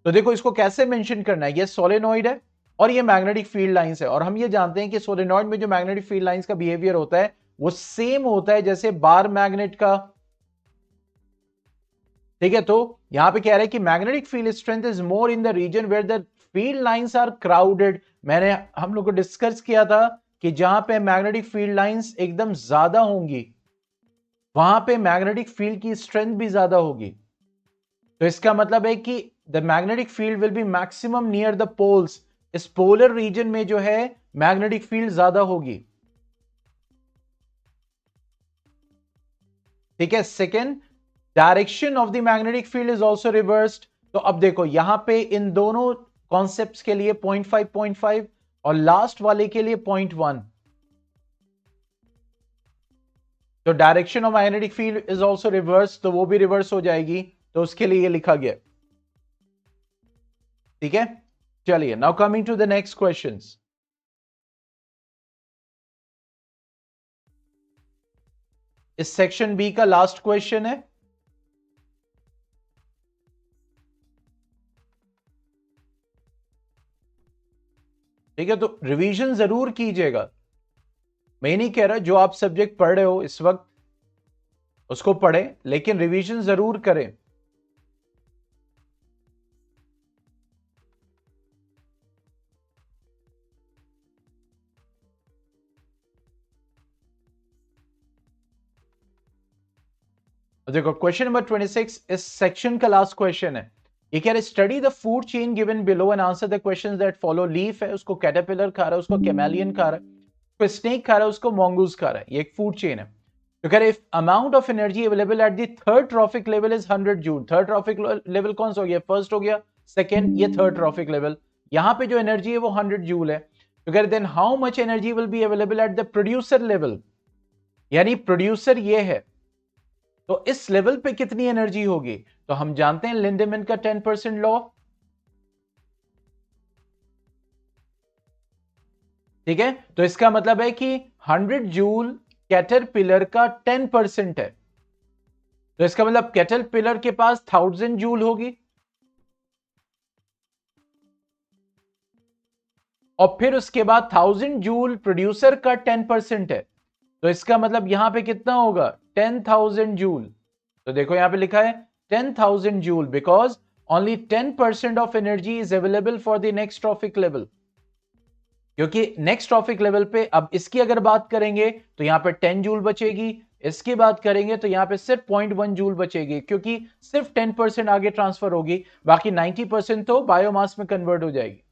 तो देखो इसको कैसे मेंशन करना है, ये सोलेनॉइड है और ये मैग्नेटिक फील्ड लाइंस है, और हम ये जानते हैं कि सोलेनॉइड में जो मैग्नेटिक फील्ड लाइंस का बिहेवियर होता है वो सेम होता है जैसे बार मैग्नेट का, ठीक है। तो यहां पे कह रहा है कि magnetic field strength is more in the region where the field lines are crowded. मैंने हम लोग को डिस्कस किया था कि जहां पे मैग्नेटिक फील्ड लाइंस एकदम ज्यादा होंगी वहां पे मैग्नेटिक फील्ड की स्ट्रेंथ भी ज्यादा होगी। तो इसका मतलब है कि the magnetic field will be maximum near the poles. इस पोलर रीजन में जो है मैग्नेटिक फील्ड ज्यादा होगी। ठीक है। Second, direction of the magnetic field is also reversed. तो अब देखो यहां पे इन दोनों कॉन्सेप्ट्स के लिए 0.5 और लास्ट वाले के लिए 0.1। तो direction of magnetic field is also reverse, तो वो भी रिवर्स हो जाएगी, तो उसके लिए ये लिखा गया। ठीक है, चलिए now coming to the next questions. इस सेक्शन बी का लास्ट क्वेश्चन है। ठीक है, तो रिवीजन जरूर कीजिएगा। मैं नहीं कह रहा जो आप सब्जेक्ट पढ़ रहे हो इस वक्त उसको पढ़ें, लेकिन रिवीजन जरूर करें। देखो क्वेश्चन नंबर 26 इस सेक्शन का लास्ट क्वेश्चन है। ये कह रहे study the food chain given below and answer the questions that follow. Leaf है, उसको कैटरपिलर खा रहा है, उसको कैमेलियन खा रहा है, उसको स्नेक खा रहा है, उसको मोंगूज खा रहा है। ये एक फूड चेन है। तो कह रहे if amount of energy available at the third trophic level is 100 joule. Third trophic level कौन सा हो गया? फर्स्ट हो गया, सेकेंड, ये थर्ड ट्रॉफिक लेवल। यहां पे जो एनर्जी है वो 100 जूल है। तो कह रहे then how much energy will be available at the producer level, यानी प्रोड्यूसर ये है, तो इस लेवल पे कितनी एनर्जी होगी? तो हम जानते हैं लिंडेमैन का 10% लॉ। ठीक है, तो इसका मतलब है कि 100 जूल कैटरपिलर का 10% है। तो इसका मतलब कैटरपिलर के पास 1000 जूल होगी, और फिर उसके बाद 1000 जूल प्रोड्यूसर का 10% है। तो इसका मतलब यहां पे कितना होगा? 10,000 जूल। तो देखो यहां पे लिखा है 10,000 joule because only 10% of energy is available for the next trophic level. क्योंकि नेक्स्ट ट्रॉफिक लेवल पे अब इसकी अगर बात करेंगे तो यहां पे 10 जूल बचेगी, इसकी बात करेंगे तो यहां पे सिर्फ 0.1 जूल बचेगी, क्योंकि सिर्फ 10% आगे ट्रांसफर होगी, बाकी 90% तो बायोमास में कन्वर्ट हो जाएगी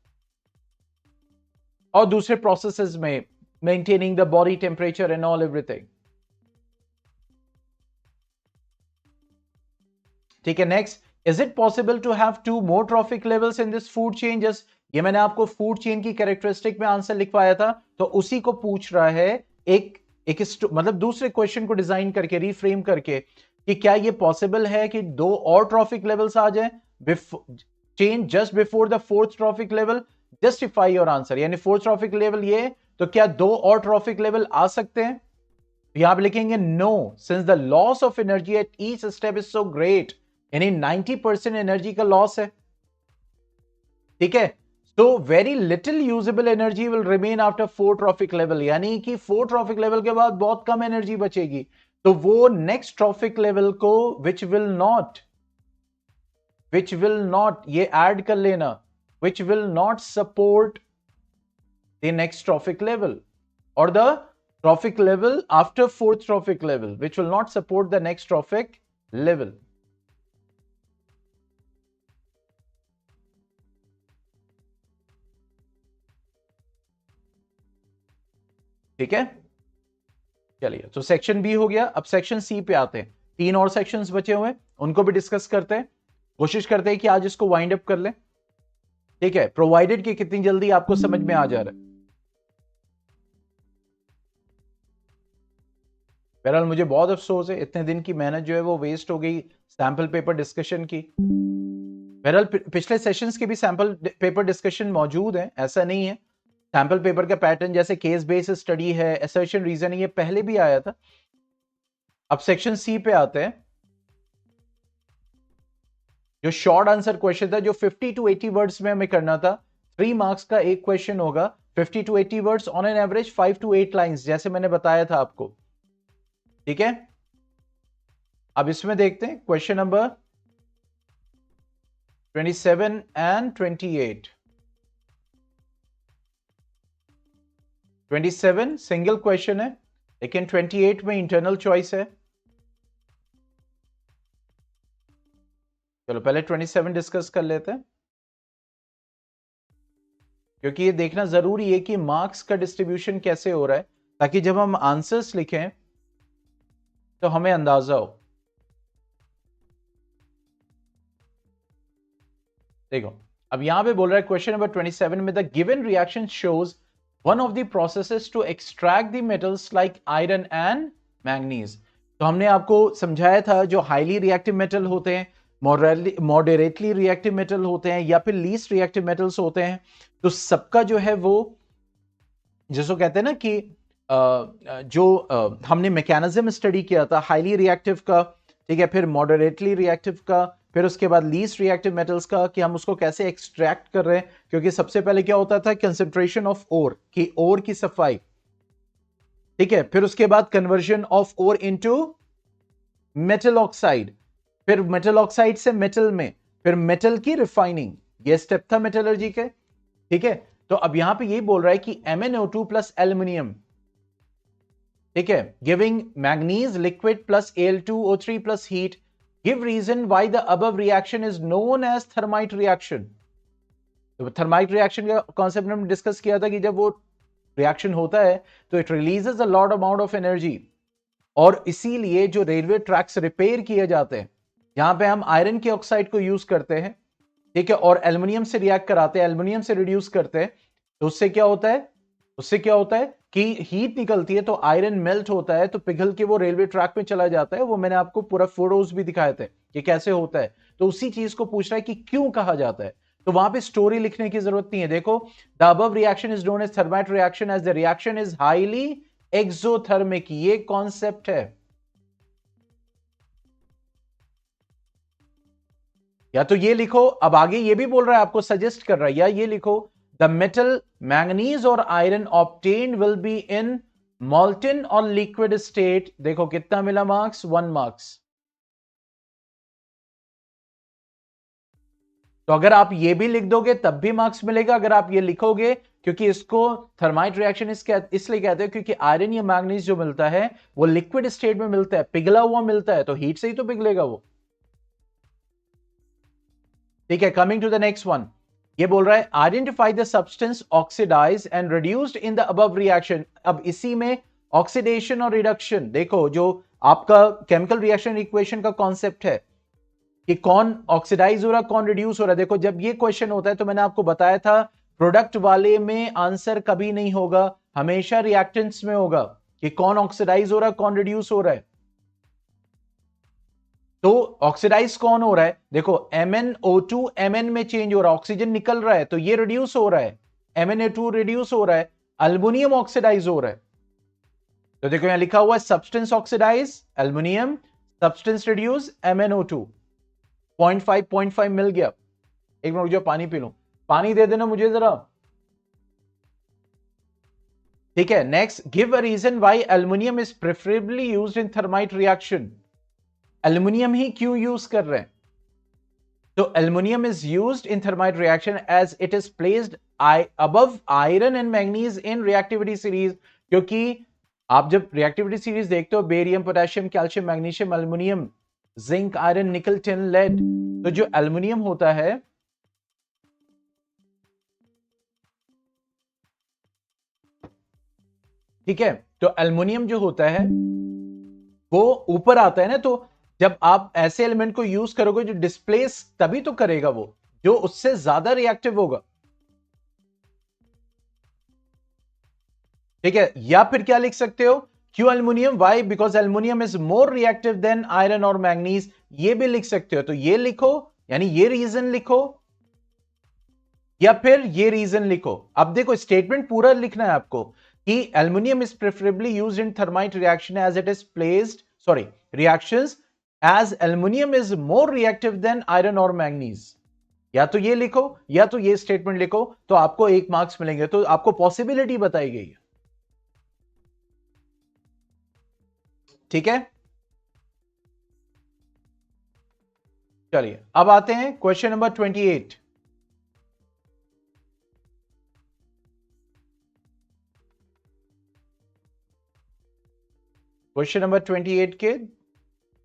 और दूसरे प्रोसेसेस में, maintaining the body temperature and all everything. ठीक है, next, is it possible to have 2 more trophic levels in this food chain? Just ये मैंने आपको फूड चेन की कैरेक्टरिस्टिक में आंसर लिखवाया था, तो उसी को पूछ रहा है एक एक मतलब दूसरे क्वेश्चन को डिजाइन करके, रिफ्रेम करके, कि क्या ये पॉसिबल है कि 2 और ट्रॉफिक लेवल्स आ जाए chain just before the fourth trophic level? Justify your answer, यानी फोर्थ ट्रॉफिक लेवल ये, तो क्या 2 और ट्रॉफिक लेवल आ सकते हैं? यहां पे लिखेंगे no, since the loss of energy at each step is so great, यानी 90% एनर्जी का लॉस है। ठीक है, तो very little usable energy will remain after 4 trophic level, यानी कि 4 ट्रॉफिक लेवल के बाद बहुत कम एनर्जी बचेगी। तो वो नेक्स्ट ट्रॉफिक लेवल को विच विल नॉट ये ऐड कर लेना, which will not support the next trophic level, or the trophic level after fourth trophic level, which will not support the next trophic level. ठीक है, चलिए, तो section B हो गया। अब सेक्शन सी पे आते हैं। 3 और सेक्शंस बचे हुए, उनको भी डिस्कस करते हैं। कोशिश करते हैं कि आज इसको वाइंड अप कर लें। ठीक है, प्रोवाइडेड कि कितनी जल्दी आपको समझ में आ जा रहा है। बहरहाल मुझे बहुत अफसोस है, इतने दिन की मेहनत जो है वो वेस्ट हो गई सैंपल पेपर डिस्कशन की। बहरहाल पिछले सेशंस के भी सैंपल पेपर डिस्कशन मौजूद है, ऐसा नहीं है। सैंपल पेपर का पैटर्न जैसे केस बेस्ड स्टडी है, असर्शन रीजनिंग, ये पहले भी आया था। अब सेक्शन सी पे आते हैं। जो शॉर्ट आंसर क्वेश्चन था, जो 50 to 80 वर्ड्स में हमें करना था, 3 मार्क्स का एक क्वेश्चन होगा, 50 to 80 words on an average 5 to 8 lines, जैसे मैंने बताया था आपको। ठीक है, अब इसमें देखते हैं question number 27 and 28। 27 single question है, लेकिन 28 में इंटरनल चॉइस है। चलो पहले 27 डिस्कस कर लेते हैं, क्योंकि ये देखना जरूरी है कि मार्क्स का डिस्ट्रीब्यूशन कैसे हो रहा है, ताकि जब हम आंसर्स लिखें तो हमें अंदाजा हो। देखो अब यहां पे बोल रहा है क्वेश्चन नंबर 27 में, the given reaction shows one of the processes to extract the metals like iron and manganese. तो हमने आपको समझाया था जो हाईली रिएक्टिव मेटल होते हैं, मॉडरेटली रिएक्टिव मेटल होते हैं, या फिर लीस्ट रिएक्टिव मेटल्स होते हैं, तो सबका जो है वो जिसको कहते हैं ना कि हमने मैकेनिज्म स्टडी किया था हाईली रिएक्टिव का, ठीक है, फिर मॉडरेटली रिएक्टिव का, फिर उसके बाद लीस्ट रिएक्टिव मेटल्स का, कि हम उसको कैसे एक्सट्रैक्ट कर रहे हैं। क्योंकि सबसे पहले क्या होता था, कंसंट्रेशन ऑफ ओर की, ओर की सफाई, ठीक है, फिर उसके बाद conversion of ore into metal oxide, फिर मेटल ऑक्साइड से मेटल में, फिर मेटल की रिफाइनिंग, ये स्टेप था मेटलर्जी के, ठीक है। तो अब यहां पे ये बोल रहा है कि MnO2 प्लस एल्यूमिनियम, ठीक है, giving manganese liquid plus Al2O3 plus heat, give reason why the above reaction is known as thermite reaction. तो थर्माइट रिएक्शन का कॉन्सेप्ट हमने डिस्कस किया था कि जब वो रिएक्शन होता है तो it releases a lot amount of energy, और इसीलिए जो रेलवे ट्रैक्स रिपेयर किए जाते हैं, यहां पे हम आयरन के ऑक्साइड को यूज करते हैं, ठीक है, और एल्युमिनियम से रिएक्ट कराते हैं, एल्युमिनियम से रिड्यूस करते हैं, तो उससे क्या होता है, उससे क्या होता है कि हीट निकलती है, तो आयरन मेल्ट होता है, तो पिघल के वो रेलवे ट्रैक में चला जाता है। वो मैंने आपको पूरा फोटोज भी दिखाए थे कि कैसे होता है। तो उसी चीज को पूछ रहा है कि क्यों कहा जाता है, तो वहां पे स्टोरी लिखने की जरूरत नहीं है। देखो, the above reaction is known as thermite reaction as the reaction is highly exothermic, ये कॉन्सेप्ट है। या तो ये लिखो, अब आगे ये भी बोल रहा है, आपको सजेस्ट कर रहा है, या ये लिखो, द मेटल मैंगनीज और iron obtained will be in मॉल्टन और लिक्विड स्टेट। देखो कितना मिला मार्क्स, 1 मार्क्स। तो अगर आप ये भी लिख दोगे तब भी मार्क्स मिलेगा, अगर आप ये लिखोगे, क्योंकि इसको थर्माइट रिएक्शन इसलिए कहते हैं क्योंकि आयरन या मैंगनीज जो मिलता है वो लिक्विड स्टेट में मिलता है, पिघला हुआ मिलता है, तो हीट से ही तो पिघलेगा वो, ठीक है। Coming to the next one, ये बोल रहा है identify the substance oxidize and reduced in the above reaction. अब इसी में ऑक्सीडेशन और रिडक्शन, देखो जो आपका केमिकल रिएक्शन इक्वेशन का कॉन्सेप्ट है कि कौन ऑक्सीडाइज हो रहा है, कौन रिड्यूस हो रहा है। देखो जब ये क्वेश्चन होता है तो मैंने आपको बताया था प्रोडक्ट वाले में आंसर कभी नहीं होगा, हमेशा रिएक्टेंट्स में होगा कि कौन ऑक्सीडाइज हो रहा है, कौन रिड्यूस हो रहा है। तो ऑक्सीडाइज कौन हो रहा है, देखो MnO2 Mn में चेंज हो रहा है, ऑक्सीजन निकल रहा है, तो ये रिड्यूस हो रहा है, MnO2 रिड्यूस हो रहा है, अल्युमिनियम ऑक्सीडाइज हो रहा है। तो देखो यहां लिखा हुआ है substance oxidize aluminium, substance reduce MnO2, 0.5 मिल गया। एक मिनट जो पानी पी लूं, पानी दे देना मुझे जरा, ठीक है। Next, give a reason why aluminium is preferably used in thermite reaction. Aluminium ही क्यों यूज कर रहे हैं, तो aluminium is used in thermite reaction as it is placed above iron and manganese in reactivity series. क्योंकि आप जब reactivity series देखते हो, barium, potassium, calcium, magnesium, aluminium, zinc, iron, nickel, tin, lead, तो जो एल्युमिनियम होता है, ठीक है, तो एल्युमिनियम जो होता है वो ऊपर आता है ना, तो जब आप ऐसे एलिमेंट को यूज करोगे जो डिस्प्लेस तभी तो करेगा वो, जो उससे ज्यादा रिएक्टिव होगा, ठीक है। या फिर क्या लिख सकते हो, क्यों aluminium, why, because aluminium is more reactive than iron और मैंगनीज, ये भी लिख सकते हो। तो ये लिखो, यानी ये रीजन लिखो, या फिर ये रीजन लिखो। अब देखो स्टेटमेंट पूरा लिखना है आपको कि aluminium is preferably used in thermite reaction as it is placed, sorry, reactions as aluminium is more reactive than iron और मैंगनीज। या तो ये लिखो या तो ये स्टेटमेंट लिखो, तो आपको 1 मार्क्स मिलेंगे। तो आपको पॉसिबिलिटी बताई गई है, ठीक है। चलिए अब आते हैं क्वेश्चन नंबर 28। क्वेश्चन नंबर 28 के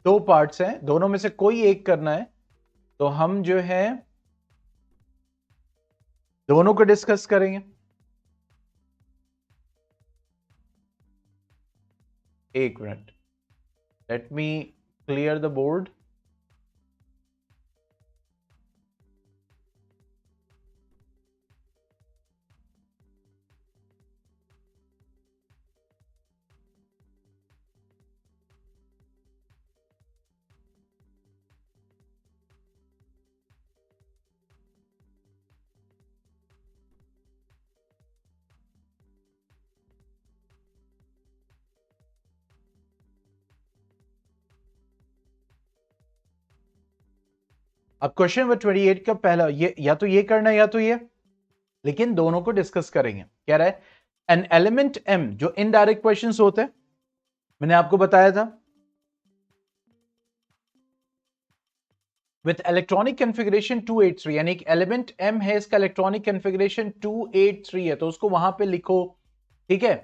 2 पार्ट्स हैं, दोनों में से कोई एक करना है, तो हम जो है दोनों को डिस्कस करेंगे। एक minute, let me clear the board. अब क्वेश्चन नंबर 28 का पहला ये या तो ये करना है या तो ये, लेकिन दोनों को डिस्कस करेंगे। कह रहा है एन एलिमेंट एम, जो इनडायरेक्ट क्वेश्चंस होते हैं, मैंने आपको बताया था, विथ इलेक्ट्रॉनिक कॉन्फ़िगरेशन 283, यानी एक एलिमेंट एम है, इसका इलेक्ट्रॉनिक कॉन्फ़िगरेशन 283 है, तो उसको वहां पे लिखो। ठीक है,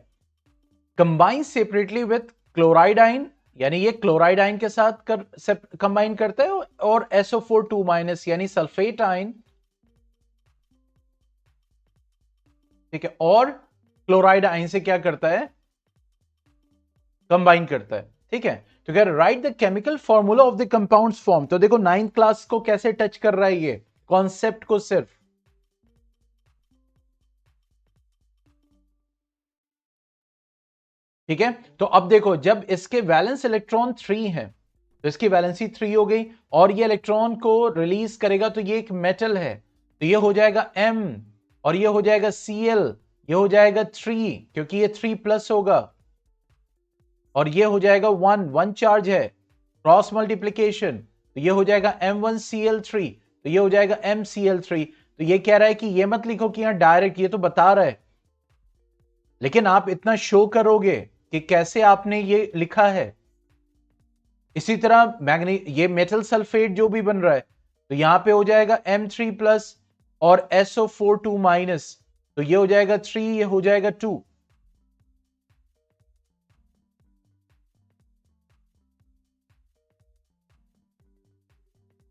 कंबाइन सेपरेटली विथ क्लोराइड आइन, यानी ये क्लोराइड आइन के साथ कंबाइन करता है, और SO4 2- यानी सल्फेट आइन। ठीक है, और क्लोराइड आइन से क्या करता है, कंबाइन करता है। ठीक है, तो कह right the chemical formula of the compounds form. तो देखो 9th क्लास को कैसे टच कर रहा है ये कॉन्सेप्ट को सिर्फ। ठीक है, तो अब देखो जब इसके वैलेंस इलेक्ट्रॉन 3 है, तो इसकी वैलेंसी 3 हो गई, और ये इलेक्ट्रॉन को रिलीज करेगा, तो ये एक मेटल है, तो ये हो जाएगा M, और ये हो जाएगा Cl, ये हो जाएगा 3 क्योंकि ये 3+ होगा, और ये हो जाएगा 1 चार्ज है, क्रॉस मल्टीप्लीकेशन, तो ये हो जाएगा M1Cl3, तो ये हो जाएगा MCl3। तो ये कह रहा है कि ये मत लिखो कि यहां डायरेक्ट, ये तो बता रहा है, लेकिन आप इतना शो करोगे कि कैसे आपने ये लिखा है। इसी तरह ये मेटल सल्फेट जो भी बन रहा है, तो यहां पे हो जाएगा M3+ और SO4 2-, तो ये हो जाएगा 3, ये हो जाएगा 2।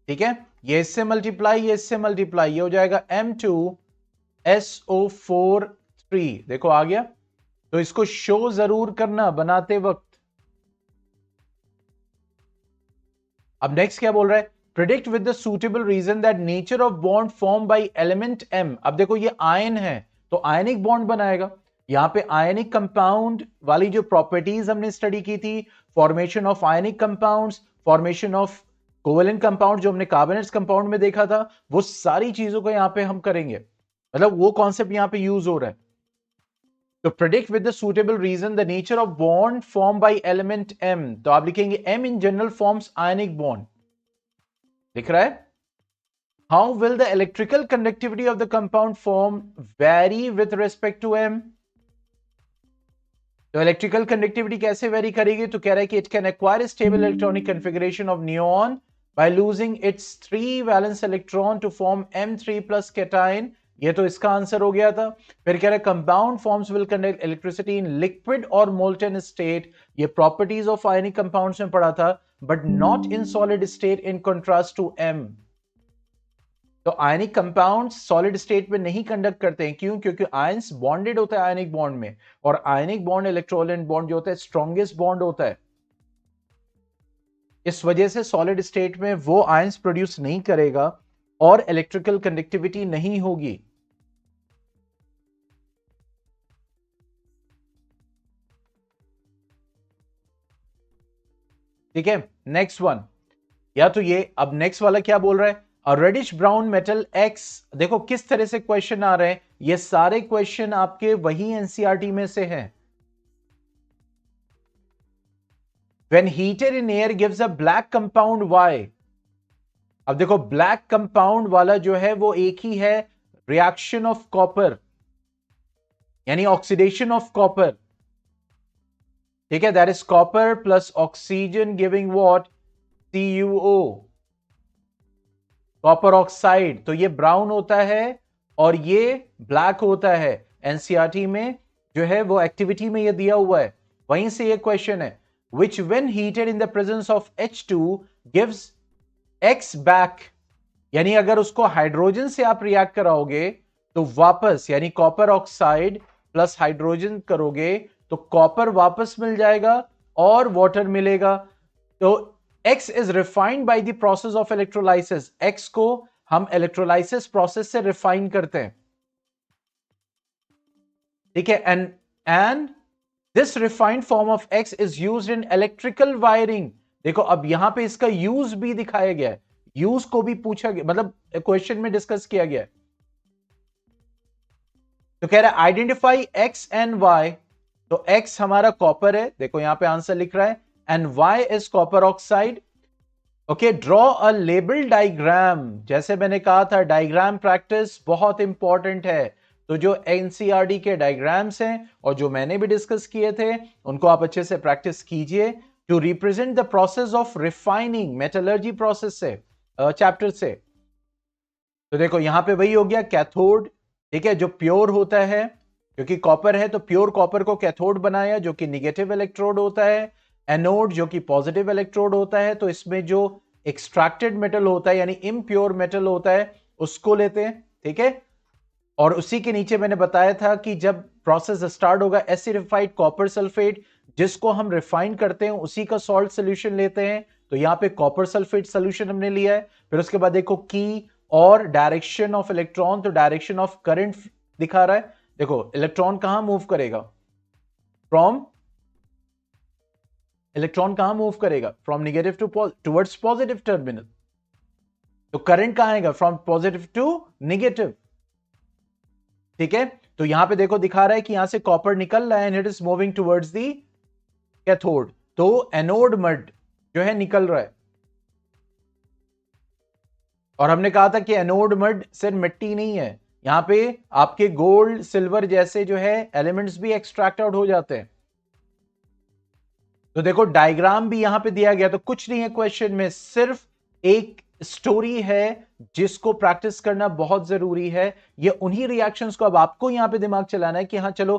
ठीक है, ये इससे मल्टीप्लाई, ये इससे मल्टीप्लाई, ये हो जाएगा M2SO4 3। देखो आ गया, तो इसको शो जरूर करना बनाते वक्त। अब नेक्स्ट क्या बोल रहा है, predict with the suitable reason that nature of bond form by element M। अब देखो ये आयन है, तो आयनिक बॉन्ड बनाएगा। यहां पे आयनिक कंपाउंड वाली जो प्रॉपर्टीज हमने स्टडी की थी, formation of ionic compounds, formation of covalent compound जो हमने कार्बोनेट्स कंपाउंड में देखा था, वो सारी चीजों को यहां पे हम करेंगे, मतलब वो कॉन्सेप्ट यहां पे यूज हो रहा है। तो predict with the suitable reason the nature of bond form by element M, तो आप लिखेंगे M in general forms ionic bond. दिख रहा है, how will the electrical conductivity of the compound form vary with respect to M। तो electrical conductivity कैसे vary करेगी, तो कह रहा है कि it can acquire stable electronic configuration of neon by losing its 3 valence electron to form M3+ cation. ये तो इसका आंसर हो गया था। फिर कह रहा है compound forms will conduct electricity in liquid और मोल्टन स्टेट। ये प्रॉपर्टीज ऑफ आयनिक कंपाउंड्स में पढ़ा था, but not in solid state in contrast to M। तो आयनिक कंपाउंड सॉलिड स्टेट में नहीं कंडक्ट करते हैं, क्यों, क्योंकि आयंस बॉन्डेड होता है आयनिक बॉन्ड में, और आयनिक बॉन्ड इलेक्ट्रोलाइट बॉन्ड जो होता है स्ट्रॉन्गेस्ट बॉन्ड होता है। इस वजह से सॉलिड स्टेट में वो आयंस प्रोड्यूस नहीं करेगा और इलेक्ट्रिकल कंडक्टिविटी नहीं होगी। ठीक है, नेक्स्ट वन, या तो ये, अब नेक्स्ट वाला क्या बोल रहा है, रेडिश ब्राउन मेटल X। देखो किस तरह से क्वेश्चन आ रहे हैं, ये सारे क्वेश्चन आपके वही एनसीईआरटी में से हैं। When heated in air gives a black compound Y। अब देखो ब्लैक कंपाउंड वाला जो है वो एक ही है, रिएक्शन ऑफ कॉपर, यानी ऑक्सीडेशन ऑफ कॉपर। ठीक है, that is copper plus oxygen giving what, CuO, copper oxide. तो ये ब्राउन होता है और ये ब्लैक होता है। एनसीईआरटी में जो है वो एक्टिविटी में ये दिया हुआ है, वहीं से ये क्वेश्चन है, which when heated in the presence of H2 gives X back। यानी अगर उसको हाइड्रोजन से आप रिएक्ट कराओगे तो वापस, यानी कॉपर ऑक्साइड प्लस हाइड्रोजन करोगे तो कॉपर वापस मिल जाएगा और वाटर मिलेगा। तो X is refined by the process of electrolysis. X को हम इलेक्ट्रोलाइसिस प्रोसेस से रिफाइन करते हैं, ठीक है। And this refined form of X is used in electrical wiring. देखो अब यहां पे इसका यूज भी दिखाया गया है, यूज को भी पूछा गया, मतलब क्वेश्चन में डिस्कस किया गया है। तो कह रहा है आइडेंटिफाई X एंड Y। तो X हमारा कॉपर है, देखो यहां पे आंसर लिख रहा है, and Y is copper oxide. Okay, draw a label diagram. जैसे मैंने कहा था डायग्राम प्रैक्टिस बहुत इंपॉर्टेंट है। तो जो एनसीईआरटी के डायग्राम्स हैं और जो मैंने भी डिस्कस किए थे उनको आप अच्छे से प्रैक्टिस कीजिए to represent the process of refining metallurgy process से, चैप्टर से। तो देखो यहां पे वही हो गया कैथोड, ठीक है, जो प्योर होता है, क्योंकि कॉपर है तो प्योर कॉपर को कैथोड बनाया जो कि निगेटिव इलेक्ट्रोड होता है, एनोड जो कि पॉजिटिव इलेक्ट्रोड होता है। तो इसमें जो एक्सट्रैक्टेड मेटल होता है यानी इम्प्योर मेटल होता है उसको लेते हैं, ठीक है। और उसी के नीचे मैंने बताया था कि जब प्रोसेस स्टार्ट होगा एसिडिफाइड कॉपर सल्फेट जिसको हम रिफाइन करते हैं उसी का सॉल्ट सोल्यूशन लेते हैं। तो यहां पे कॉपर सल्फेट सोल्यूशन हमने लिया है। फिर उसके बाद देखो की और डायरेक्शन ऑफ इलेक्ट्रॉन, तो डायरेक्शन ऑफ करंट दिखा रहा है। देखो इलेक्ट्रॉन कहां मूव करेगा, फ्रॉम, इलेक्ट्रॉन कहां मूव करेगा, from negative to towards positive terminal. तो करंट कहां आएगा, फ्रॉम पॉजिटिव टू नेगेटिव, ठीक है। तो यहां पे देखो दिखा रहा है कि यहां से कॉपर निकल रहा है and it is moving towards the cathode. तो एनोड मड जो है निकल रहा है। और हमने कहा था कि एनोड मड सिर्फ मिट्टी नहीं है, यहां पे आपके गोल्ड सिल्वर जैसे जो है एलिमेंट्स भी एक्सट्रैक्ट आउट हो जाते हैं। तो देखो डायग्राम भी यहां पे दिया गया, तो कुछ नहीं है क्वेश्चन में, सिर्फ एक स्टोरी है जिसको प्रैक्टिस करना बहुत जरूरी है। ये उन्हीं रिएक्शंस को अब आपको यहां पे दिमाग चलाना है कि हाँ चलो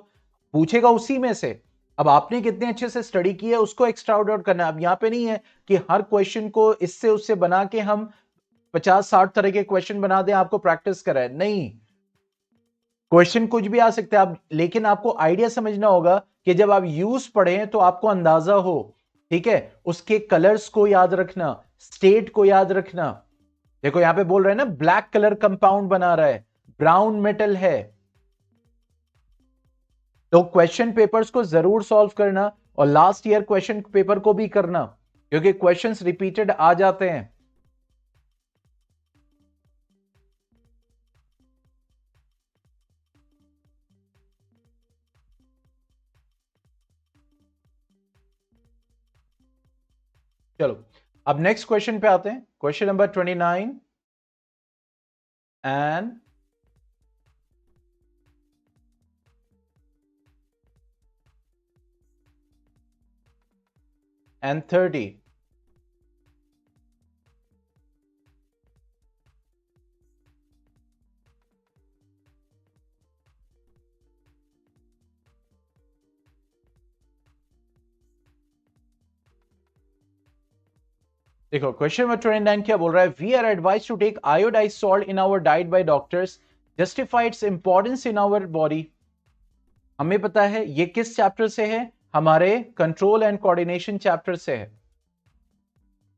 पूछेगा उसी में से, अब आपने कितने अच्छे से स्टडी की है उसको एक्सट्राउड आउट करना है। अब यहां पे नहीं है कि हर क्वेश्चन को इससे उससे बना के हम 50-60 तरह के क्वेश्चन बना दें आपको प्रैक्टिस कराए, नहीं। क्वेश्चन कुछ भी आ सकता है आप, लेकिन आपको आइडिया समझना होगा कि जब आप यूज पढ़ें तो आपको अंदाजा हो, ठीक है। उसके कलर्स को याद रखना, स्टेट को याद रखना। देखो यहां पे बोल रहे हैं ना ब्लैक कलर कंपाउंड बना रहा है, ब्राउन मेटल है। तो क्वेश्चन पेपर्स को जरूर सॉल्व करना और लास्ट ईयर क्वेश्चन पेपर को भी करना क्योंकि क्वेश्चंस रिपीटेड आ जाते हैं। चलो अब नेक्स्ट क्वेश्चन पे आते हैं, क्वेश्चन नंबर 29 and 30। देखो क्वेश्चन नंबर 29 क्या बोल रहा है, we are advise to take iodize salt in our diet by doctors, justify its importance in our body. हमें पता है ये किस चैप्टर से है, हमारे कंट्रोल एंड कोऑर्डिनेशन चैप्टर से है,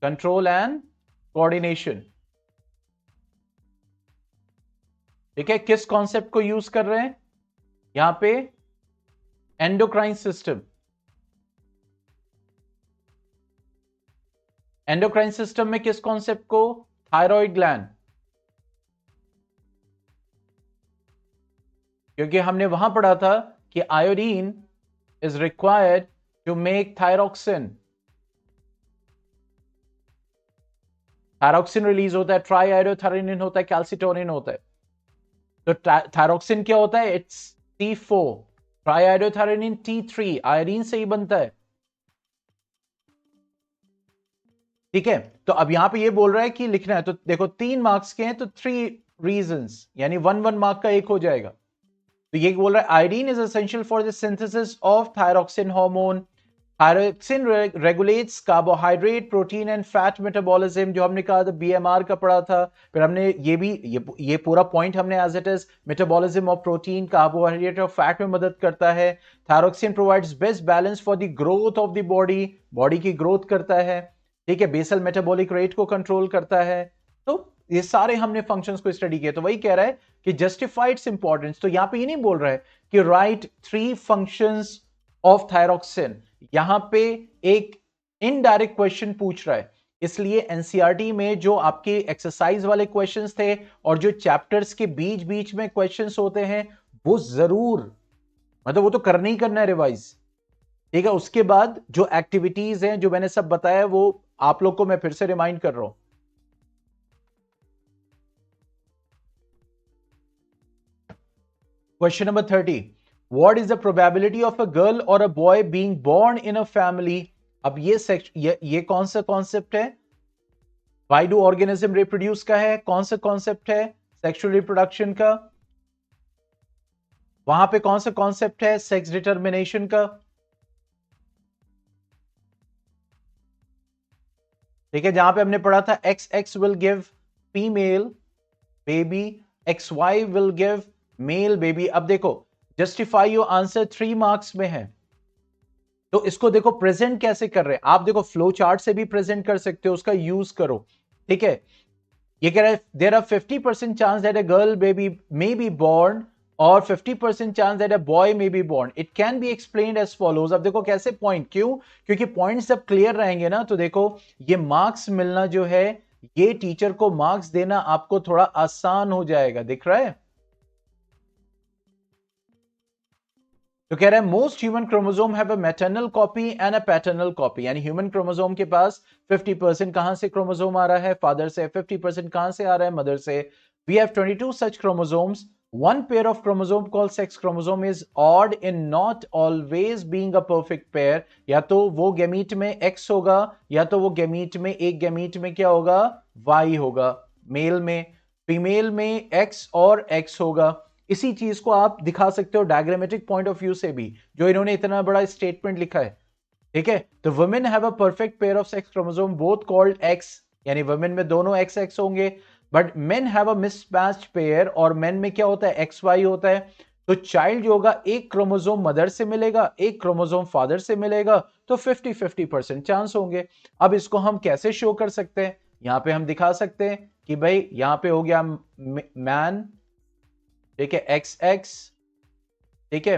कंट्रोल एंड कोऑर्डिनेशन, ठीक है। किस कॉन्सेप्ट को यूज कर रहे हैं यहां पे, एंडोक्राइन सिस्टम। एंडोक्राइन सिस्टम में किस कॉन्सेप्ट को, थायराइड ग्लैंड, क्योंकि हमने वहां पढ़ा था कि iodine is required to make thyroxine, thyroxine release होता है, ट्राई आयोडोथायरोनिन होता है, कैल्सिटोनिन होता है। तो थायरोक्सिन क्या होता है, it's T4, try iodothyronine T3, iodine से ही बनता है, ठीक है। तो अब यहां पे ये बोल रहा है कि लिखना है, तो देखो 3 मार्क्स के हैं तो 3 रीजंस यानी 1 मार्क का एक हो जाएगा। तो ये बोल रहा है iodine is essential for the synthesis of thyroxine hormone. Thyroxine regulates carbohydrate protein and fat metabolism, जो हमने कहा था बीएमआर का पढ़ा था। फिर हमने ये पूरा पॉइंट हमने as it is metabolism of protein, carbohydrate और फैट में मदद करता है। Thyroxine provides best balance for the growth of the body, body की ग्रोथ करता है, ठीक है, बेसल मेटाबॉलिक रेट को कंट्रोल करता है। तो ये सारे हमने फंक्शंस को स्टडी किए। तो वही कह रहा है कि जस्टिफाइड इंपॉर्टेंस, तो यहां पे ये नहीं बोल रहा है कि राइट 3 फंक्शंस ऑफ थायरोक्सिन, यहां पे एक इनडायरेक्ट क्वेश्चन पूछ रहा है। इसलिए एनसीईआरटी में जो आपके एक्सरसाइज वाले क्वेश्चंस थे और जो चैप्टर्स के बीच बीच में क्वेश्चंस होते हैं, वो जरूर, मतलब वो तो करना ही करना है रिवाइज, ठीक है। उसके बाद जो एक्टिविटीज हैं जो मैंने सब बताया, वो आप लोग को मैं फिर से रिमाइंड कर रहा हूं। Question number 30, what is the probability of a girl और a boy being born in a family. अब ये कौन सा कॉन्सेप्ट है? व्हाई डू ऑर्गेनिज्म रिप्रोड्यूस का है, कौन सा कॉन्सेप्ट है? सेक्सुअल रिप्रोडक्शन का। वहां पे कौन सा कॉन्सेप्ट है? सेक्स डिटर्मिनेशन का, ठीक है। जहां पे हमने पढ़ा था X X will give female baby, X Y will give male baby. अब देखो, जस्टिफाई योर आंसर 3 मार्क्स में है, तो इसको देखो प्रेजेंट कैसे कर रहे हैं आप। देखो फ्लो चार्ट से भी प्रेजेंट कर सकते हो, उसका यूज करो, ठीक है। ये कह रहा है there are 50% chance that a girl baby may be born और 50% chance that a boy may be born. It can be explained as follows. अब देखो कैसे पॉइंट, क्यों? क्योंकि पॉइंट्स जब क्लियर रहेंगे ना, तो देखो ये मार्क्स मिलना जो है, ये टीचर को मार्क्स देना आपको थोड़ा आसान हो जाएगा। दिख रहा है? तो कह रहा है most human chromosome have a maternal copy and a paternal copy, यानी ह्यूमन क्रोमोसोम के पास 50% कहां से क्रोमोसोम आ रहा है? फादर से। 50% कहां से आ रहा है? मदर से। We have 22 such chromosomes, one pair of chromosome called sex chromosome is odd in not always being a perfect pair। या तो वो गैमीट में x होगा, या तो वो गैमीट में, एक गैमीट में क्या होगा? y होगा। मेल में, फीमेल में x और x होगा। इसी चीज को आप दिखा सकते हो डायग्रामेटिक पॉइंट ऑफ व्यू से भी, जो इन्होंने इतना बड़ा स्टेटमेंट लिखा है, ठीक है। तो women have a perfect pair of sex chromosome both called x, यानी वुमेन में दोनों एक्स एक्स होंगे। But men have a mismatched pair, और मेन में क्या होता है? एक्स वाई होता है। तो चाइल्ड जो होगा, एक क्रोमोसोम मदर से मिलेगा, एक क्रोमोसोम फादर से मिलेगा, तो 50-50% चांस होंगे। अब इसको हम कैसे शो कर सकते हैं? यहां पे हम दिखा सकते हैं कि भाई यहां पे हो गया मैन, ठीक है, एक्स एक्स, ठीक है,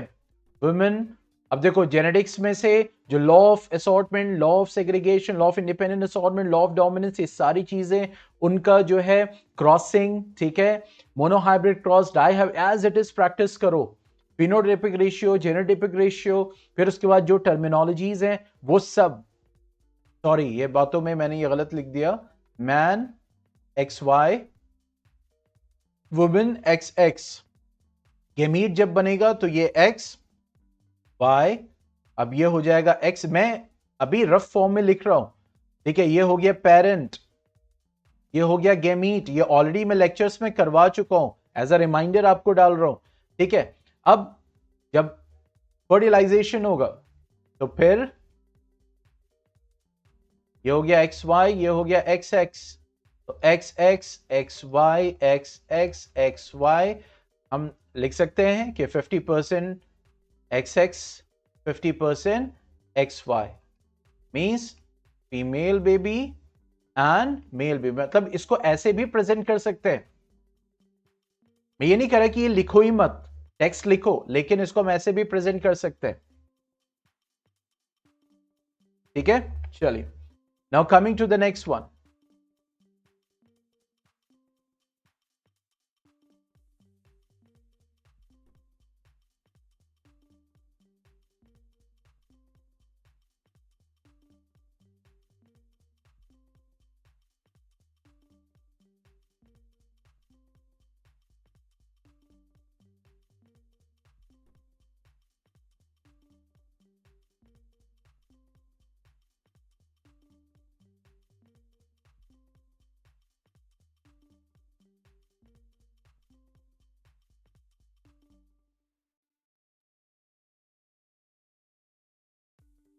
वुमेन। अब देखो जेनेटिक्स में से जो law of assortment, law of segregation, law of independent assortment, law of dominance, ये सारी चीजें उनका जो है क्रॉसिंग, ठीक है, मोनोहाइब्रिड क्रॉस, डाई एज इट इज प्रैक्टिस करो। फिनोटाइपिक रेशियो, जेनोटाइपिक रेशियो, फिर उसके बाद जो टर्मिनोलॉजीज हैं वो सब, सॉरी ये बातों में मैंने ये गलत लिख दिया, man X Y, women X X. Gamete जब बनेगा तो ये एक्स वाई, अब ये हो जाएगा एक्स। मैं अभी रफ फॉर्म में लिख रहा हूं, ठीक है। ये हो गया पेरेंट, ये हो गया गेमीट, ये ऑलरेडी मैं लेक्चर्स में करवा चुका हूं, एज अ रिमाइंडर आपको डाल रहा हूं, ठीक है। अब जब फर्टिलाइजेशन होगा तो फिर ये हो गया एक्स वाई, ये हो गया एक्स एक्स, तो X X X Y X X X Y. हम लिख सकते हैं कि 50% X X, 50% X Y, means female baby and male baby. मतलब इसको ऐसे भी प्रेजेंट कर सकते हैं। मैं ये नहीं कह रहा कि ये लिखो ही मत, टेक्स्ट लिखो, लेकिन इसको हम ऐसे भी प्रेजेंट कर सकते हैं, ठीक है। चलिए, now coming to the next one.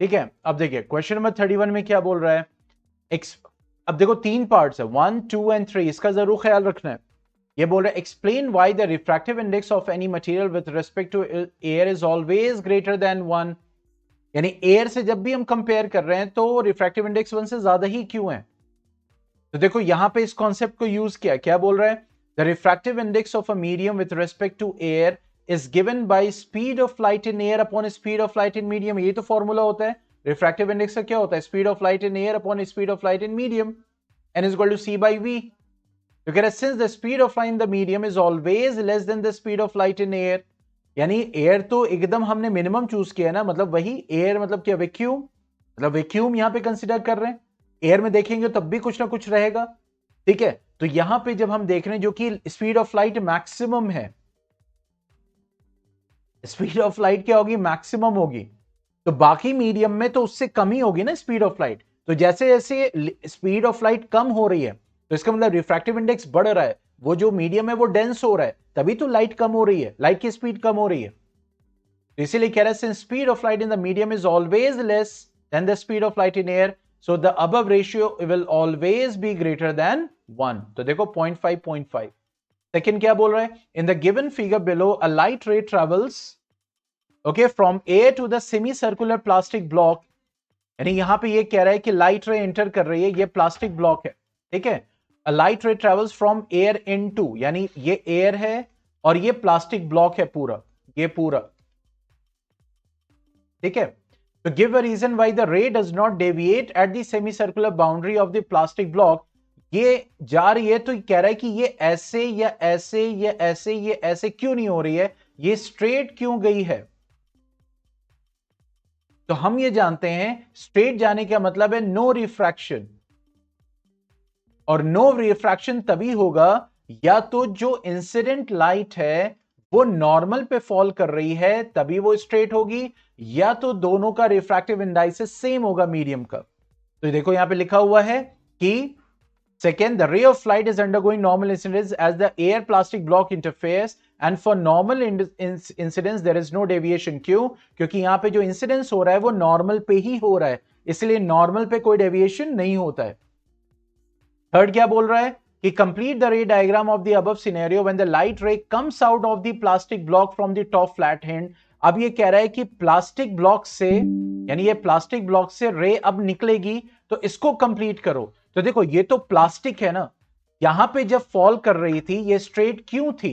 ठीक है, अब देखिए क्वेश्चन नंबर 31 में क्या बोल रहा है। अब देखो 3 पार्ट्स है, 1, 2 एंड 3, इसका जरूर ख्याल रखना है। ये बोल रहा है explain why the refractive index of any material with respect to air is always greater than 1। यानी एयर से जब भी हम कंपेयर कर रहे हैं तो रिफ्रैक्टिव इंडेक्स 1 से ज्यादा ही क्यों है। तो देखो यहां पे इस कॉन्सेप्ट को यूज किया, क्या बोल रहा है, the refractive index of a medium with respect to air is given by speed of light in air upon speed of light in medium. ये तो फॉर्मूला होता है रिफ्रैक्टिव इंडेक्स का, क्या होता है, speed of light in air upon speed of light in medium, n is equal to c by v. तो कह रहा है since the speed of light in the medium is always less than the speed of light in air, यानी air तो एकदम हमने minimum choose किया है ना, मतलब वही एयर मतलब क्या, वैक्यूम, मतलब वैक्यूम यहां पे कंसीडर कर रहे हैं। एयर में देखेंगे तब भी कुछ ना कुछ रहेगा, ठीक है। तो यहां पे जब हम देख रहे हैं जो कि स्पीड ऑफ लाइट मैक्सिमम है, स्पीड ऑफ लाइट क्या होगी, मैक्सिमम होगी, तो बाकी मीडियम में तो उससे कम ही होगी ना स्पीड ऑफ लाइट। तो जैसे जैसे स्पीड ऑफ लाइट कम हो रही है तो इसका मतलब रिफ्रैक्टिव इंडेक्स बढ़ रहा है, वो जो मीडियम है वो डेंस हो रहा है, तभी तो लाइट कम हो रही है, लाइट की स्पीड कम हो रही है। तो इसीलिए कह रहा है speed of light in the medium is always less than the speed of light in air, so the above ratio will always be greater than 1। तो देखो 0.5 0.5। सेकंड क्या बोल रहा है, in the given figure below a light ray travels okay from air to the semi circular plastic block, यानी यहां पे ये कह रहा है कि लाइट रे एंटर कर रही है, ये प्लास्टिक ब्लॉक है, ठीक है। A light ray travels from air into, यानी ये एयर है और ये प्लास्टिक ब्लॉक है पूरा, ये पूरा, ठीक है। तो give a reason why the ray does not deviate at the semi circular boundary of the plastic block. ये जा रही है तो कह रहा है कि ये ऐसे या ऐसे या ऐसे, ये ऐसे क्यों नहीं हो रही है, ये स्ट्रेट क्यों गई है। तो हम ये जानते हैं स्ट्रेट जाने का मतलब है नो रिफ्रैक्शन, और नो रिफ्रैक्शन तभी होगा या तो जो इंसिडेंट लाइट है वो नॉर्मल पे फॉल कर रही है तभी वो स्ट्रेट होगी, या तो दोनों का रिफ्रैक्टिव इंडाइसिस सेम होगा मीडियम का। तो देखो यहां पे लिखा हुआ है कि second, the ray of light is undergoing normal incidence as the air plastic block interferes, and for normal incidence there is no deviation। क्यों, क्योंकि यहां पे जो इंसिडेंस हो रहा है वो नॉर्मल पे ही हो रहा है, इसलिए नॉर्मल पे कोई डेविएशन नहीं होता है। थर्ड क्या बोल रहा है कि कंप्लीट द रे diagram of the above scenario when the light रे comes out of the plastic block from the top flat hand. अब ये कह रहा है कि प्लास्टिक ब्लॉक से, यानी ये प्लास्टिक ब्लॉक से रे अब निकलेगी, तो इसको कंप्लीट करो। तो देखो ये तो प्लास्टिक है ना, यहां पे जब फॉल कर रही थी ये स्ट्रेट क्यों थी,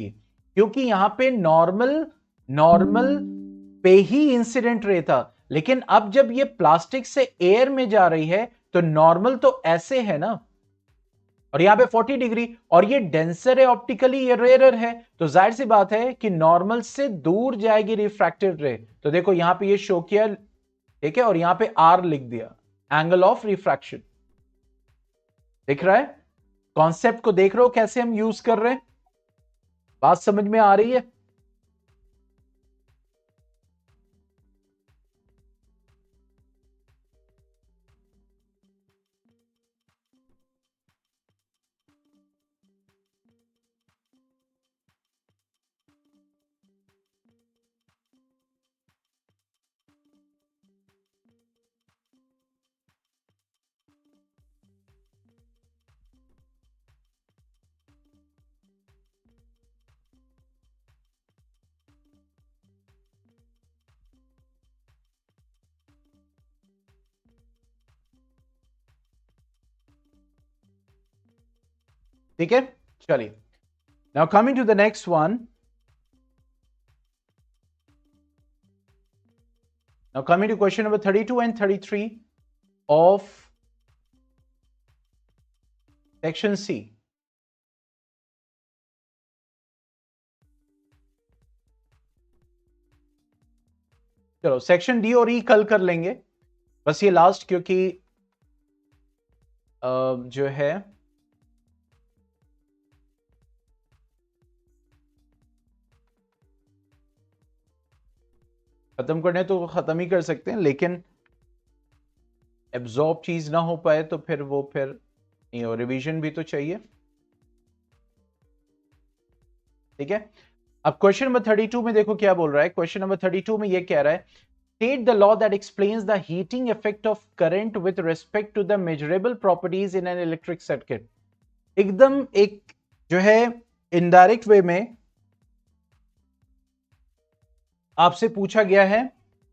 क्योंकि यहां पे नॉर्मल नॉर्मल पे ही इंसिडेंट रे था, लेकिन अब जब ये प्लास्टिक से एयर में जा रही है तो नॉर्मल तो ऐसे है ना, और यहां पे 40 डिग्री, और ये डेंसर है ऑप्टिकली, ये रेयर है, तो जाहिर सी बात है कि नॉर्मल से दूर जाएगी रिफ्रैक्टेड रे। तो देखो यहां पे ये शो किया, ठीक है, और यहां पे आर लिख दिया, एंगल ऑफ रिफ्रैक्शन। दिख रहा है, कॉन्सेप्ट को देख रहे हो कैसे हम यूज कर रहे हैं, बात समझ में आ रही है। ठीक है, चलिए now coming to the next one. Now coming to question number 32 and 33 of section C. चलो सेक्शन डी और ई कल कर लेंगे, बस ये लास्ट, क्योंकि जो है खत्म करने तो खत्म ही कर सकते हैं, लेकिन एब्जॉर्ब चीज ना हो पाए तो फिर वो फिर नहीं हो, रिवीजन भी तो चाहिए, ठीक है। अब क्वेश्चन नंबर 32 में देखो क्या बोल रहा है, क्वेश्चन नंबर 32 में ये कह रहा है state the law that explains the heating effect of current with respect to the measurable properties in an electric circuit. एकदम एक जो है इनडायरेक्ट वे में आपसे पूछा गया है,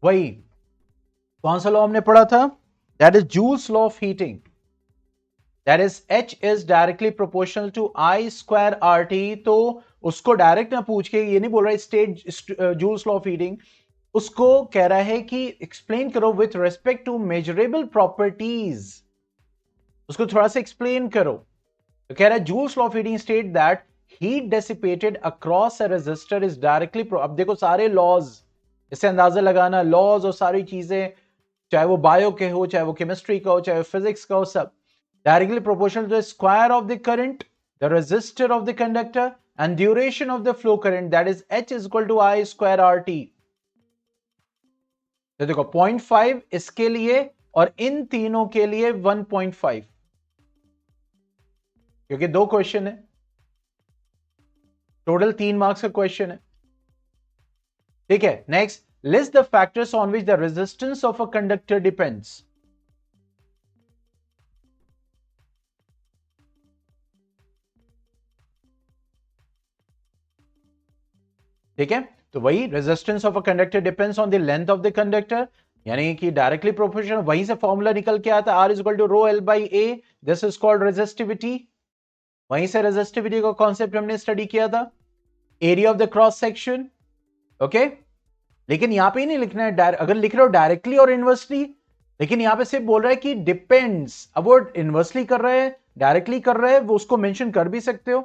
वही कौन सा लॉ हमने पढ़ा था, that is Joule's law of heating, that is H is directly proportional to I square RT। तो उसको डायरेक्ट ना पूछ के, ये नहीं बोल रहा है state Joule's law of heating, उसको कह रहा है कि एक्सप्लेन करो with respect to measurable properties, उसको थोड़ा सा एक्सप्लेन करो। तो कह रहा है Joule's law of heating state that heat dissipated across a resistor is directly, अब देखो सारे लॉज, इससे अंदाजा लगाना, लॉज और सारी चीजें, चाहे वो बायो के हो, चाहे वो केमिस्ट्री का हो, चाहे फिजिक्स का हो, सब directly proportional to the square of the current, the resistor of the conductor and duration of the flow current, that is H is equal to I square RT। तो देखो 0.5 इसके लिए और इन तीनों के लिए 1.5, क्योंकि दो क्वेश्चन है, टोटल 3 मार्क्स का क्वेश्चन है। ठीक है, next, list the factors on which the resistance of a conductor depends. ठीक है, तो वही resistance of a conductor depends on the length of the conductor, यानी कि डायरेक्टली प्रोपोर्शनल, वहीं से फॉर्मूला निकल के आता है R is equal to rho L by A, this is called resistivity. वहीं से रेजिस्टिविटी का कॉन्सेप्ट हमने स्टडी किया था, area of the cross section. Okay, लेकिन यहां पे ही नहीं लिखना है अगर लिख रहे हो डायरेक्टली और इनवर्सली, लेकिन यहां पे सिर्फ बोल रहा है कि डिपेंड्स। अब वो इनवर्सली कर रहे हैं, डायरेक्टली कर रहे हैं, वो उसको मेंशन कर भी सकते हो।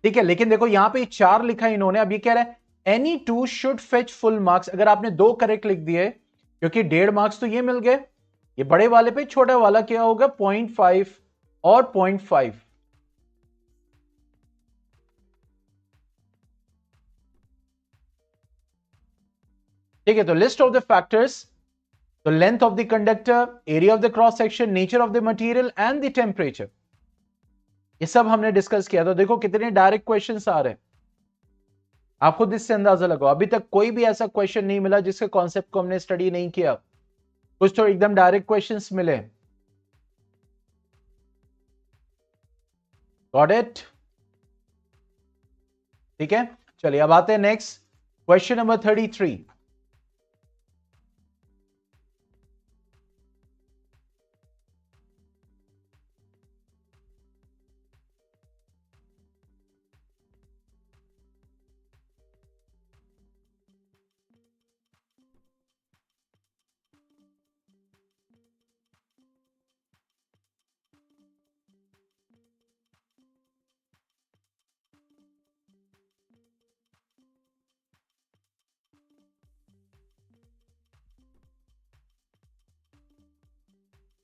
ठीक है, लेकिन देखो यहां पे 4 लिखा है इन्होंने, अब ये कह रहा है any two should fetch full marks. अगर आपने 2 करेक्ट लिख दिए, क्योंकि 1.5 मार्क्स तो ये मिल गए, ये बड़े वाले पे, छोटा वाला क्या होगा 0.5 और 0.5। ठीक है, तो लिस्ट ऑफ द फैक्टर्स, तो length of the conductor, area of the cross section, nature of the material and the temperature, ये सब हमने डिस्कस किया। तो देखो कितने डायरेक्ट क्वेश्चंस आ रहे हैं, आप खुद इससे अंदाजा लगाओ। अभी तक कोई भी ऐसा क्वेश्चन नहीं मिला जिसके कॉन्सेप्ट को हमने स्टडी नहीं किया, कुछ तो एकदम डायरेक्ट क्वेश्चंस मिले। Got it? ठीक है, चलिए अब आते हैं नेक्स्ट क्वेश्चन नंबर 33।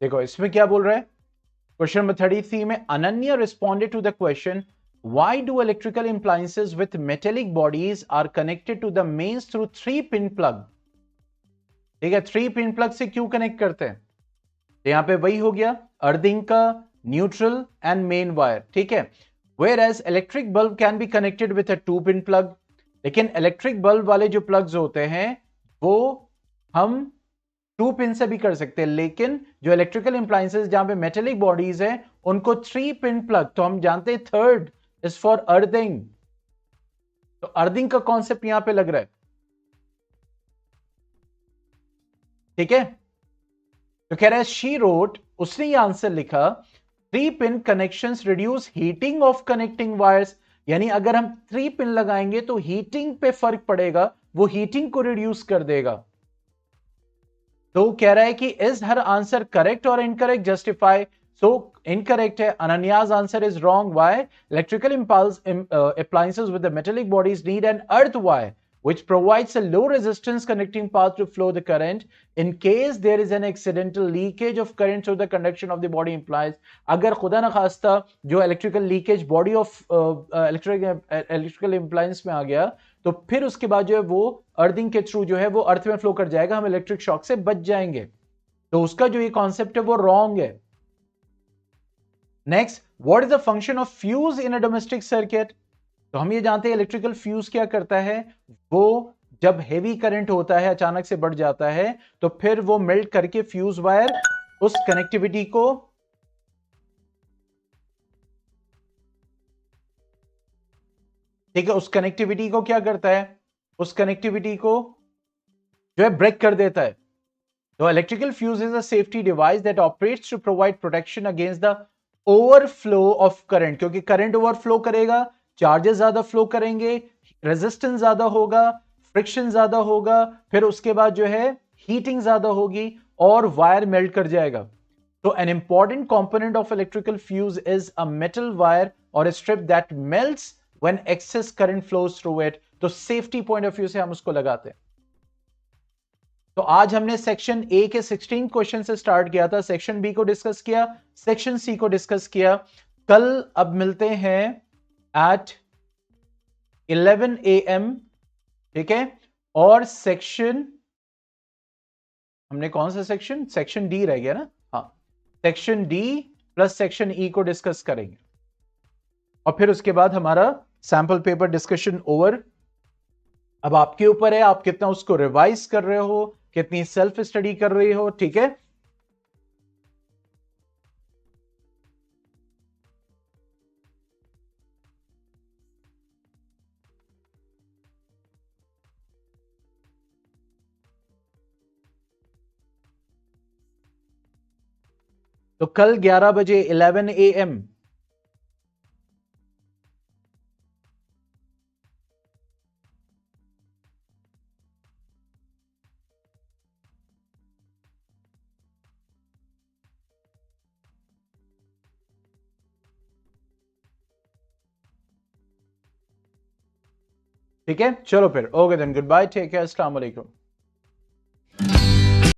देखो इसमें क्या बोल रहा है, क्वेश्चन नंबर 33 में Ananya responded to the question why do electrical appliances with metallic bodies are connected to the mains through 3-pin plug। ठीक है, 3-pin plug से क्यों कनेक्ट करते हैं, तो यहां पे वही हो गया अर्थिंग का, न्यूट्रल एंड मेन वायर। ठीक है, whereas electric bulb can be connected with a 2-pin plug, लेकिन इलेक्ट्रिक बल्ब वाले जो प्लग्स होते हैं वो हम 2 पिन से भी कर सकते हैं, लेकिन जो इलेक्ट्रिकल अप्लायंसेस जहां पे मेटेलिक बॉडीज है उनको 3 पिन प्लग, तो हम जानते हैं थर्ड इज फॉर अर्थिंग, तो अर्थिंग का कॉन्सेप्ट यहां पे लग रहा है। ठीक है, तो कह रहा है शी रोट, उसने ये आंसर लिखा 3 pin connections reduce heating of connecting wires, यानी अगर हम 3 पिन लगाएंगे तो हीटिंग पे फर्क पड़ेगा, वो हीटिंग को रिड्यूस कर देगा। तो कह रहा है कि इज हर आंसर करेक्ट और इनकरेक्ट, जस्टिफाई। सो इनकरेक्ट है, अनन्या's answer is wrong. Why? Electrical appliances with the metallic bodies need an earth wire which provides a low resistance connecting path to flow the current in case there is an accidental leakage of current through the conduction of the body implies। अगर खुदा न खास्ता जो electrical leakage body of electrical appliance में आ गया, तो फिर उसके बाद जो है वो अर्थिंग के थ्रू जो है वो अर्थ में फ्लो कर जाएगा, हम इलेक्ट्रिक शॉक से बच जाएंगे। तो उसका जो ये कॉन्सेप्ट है वो रॉन्ग है। Next, what is the function of fuse in a domestic circuit, तो हम ये जानते हैं इलेक्ट्रिकल फ्यूज क्या करता है, वो जब हेवी करंट होता है, अचानक से बढ़ जाता है, तो फिर वो मेल्ट करके फ्यूज वायर उस कनेक्टिविटी को ठीक है, उस कनेक्टिविटी को क्या करता है, उस कनेक्टिविटी को जो है ब्रेक कर देता है. तो electrical fuse is a safety device that operates to provide protection against the overflow of current. क्योंकि करंट ओवरफ्लो करेगा, चार्जेस ज्यादा फ्लो करेंगे, रेजिस्टेंस ज्यादा होगा, फ्रिक्शन ज्यादा होगा, फिर उसके बाद जो है हीटिंग ज्यादा होगी और वायर मेल्ट कर जाएगा. तो an important component of electrical fuse is a metal wire or a strip that melts when excess current flows through it. तो सेफ्टी पॉइंट ऑफ व्यू से हम उसको लगाते हैं. तो आज हमने सेक्शन ए के 16 क्वेश्चन से स्टार्ट किया था, सेक्शन बी को डिस्कस किया, सेक्शन सी को डिस्कस किया. कल अब मिलते हैं एट 11 AM, ठीक है. और सेक्शन, हमने कौन सा सेक्शन, सेक्शन डी रह गया ना, हाँ, section D plus section E को डिस्कस करेंगे. और फिर उसके बाद हमारा सैंपल पेपर डिस्कशन ओवर. अब आपके ऊपर है, आप कितना उसको रिवाइज कर रहे हो, कितनी सेल्फ स्टडी कर रही हो, ठीक है. तो कल 11 बजे 11 AM ठीक है. चलो फिर, okay then, goodbye, take care, अस्सलाम वालेकुम.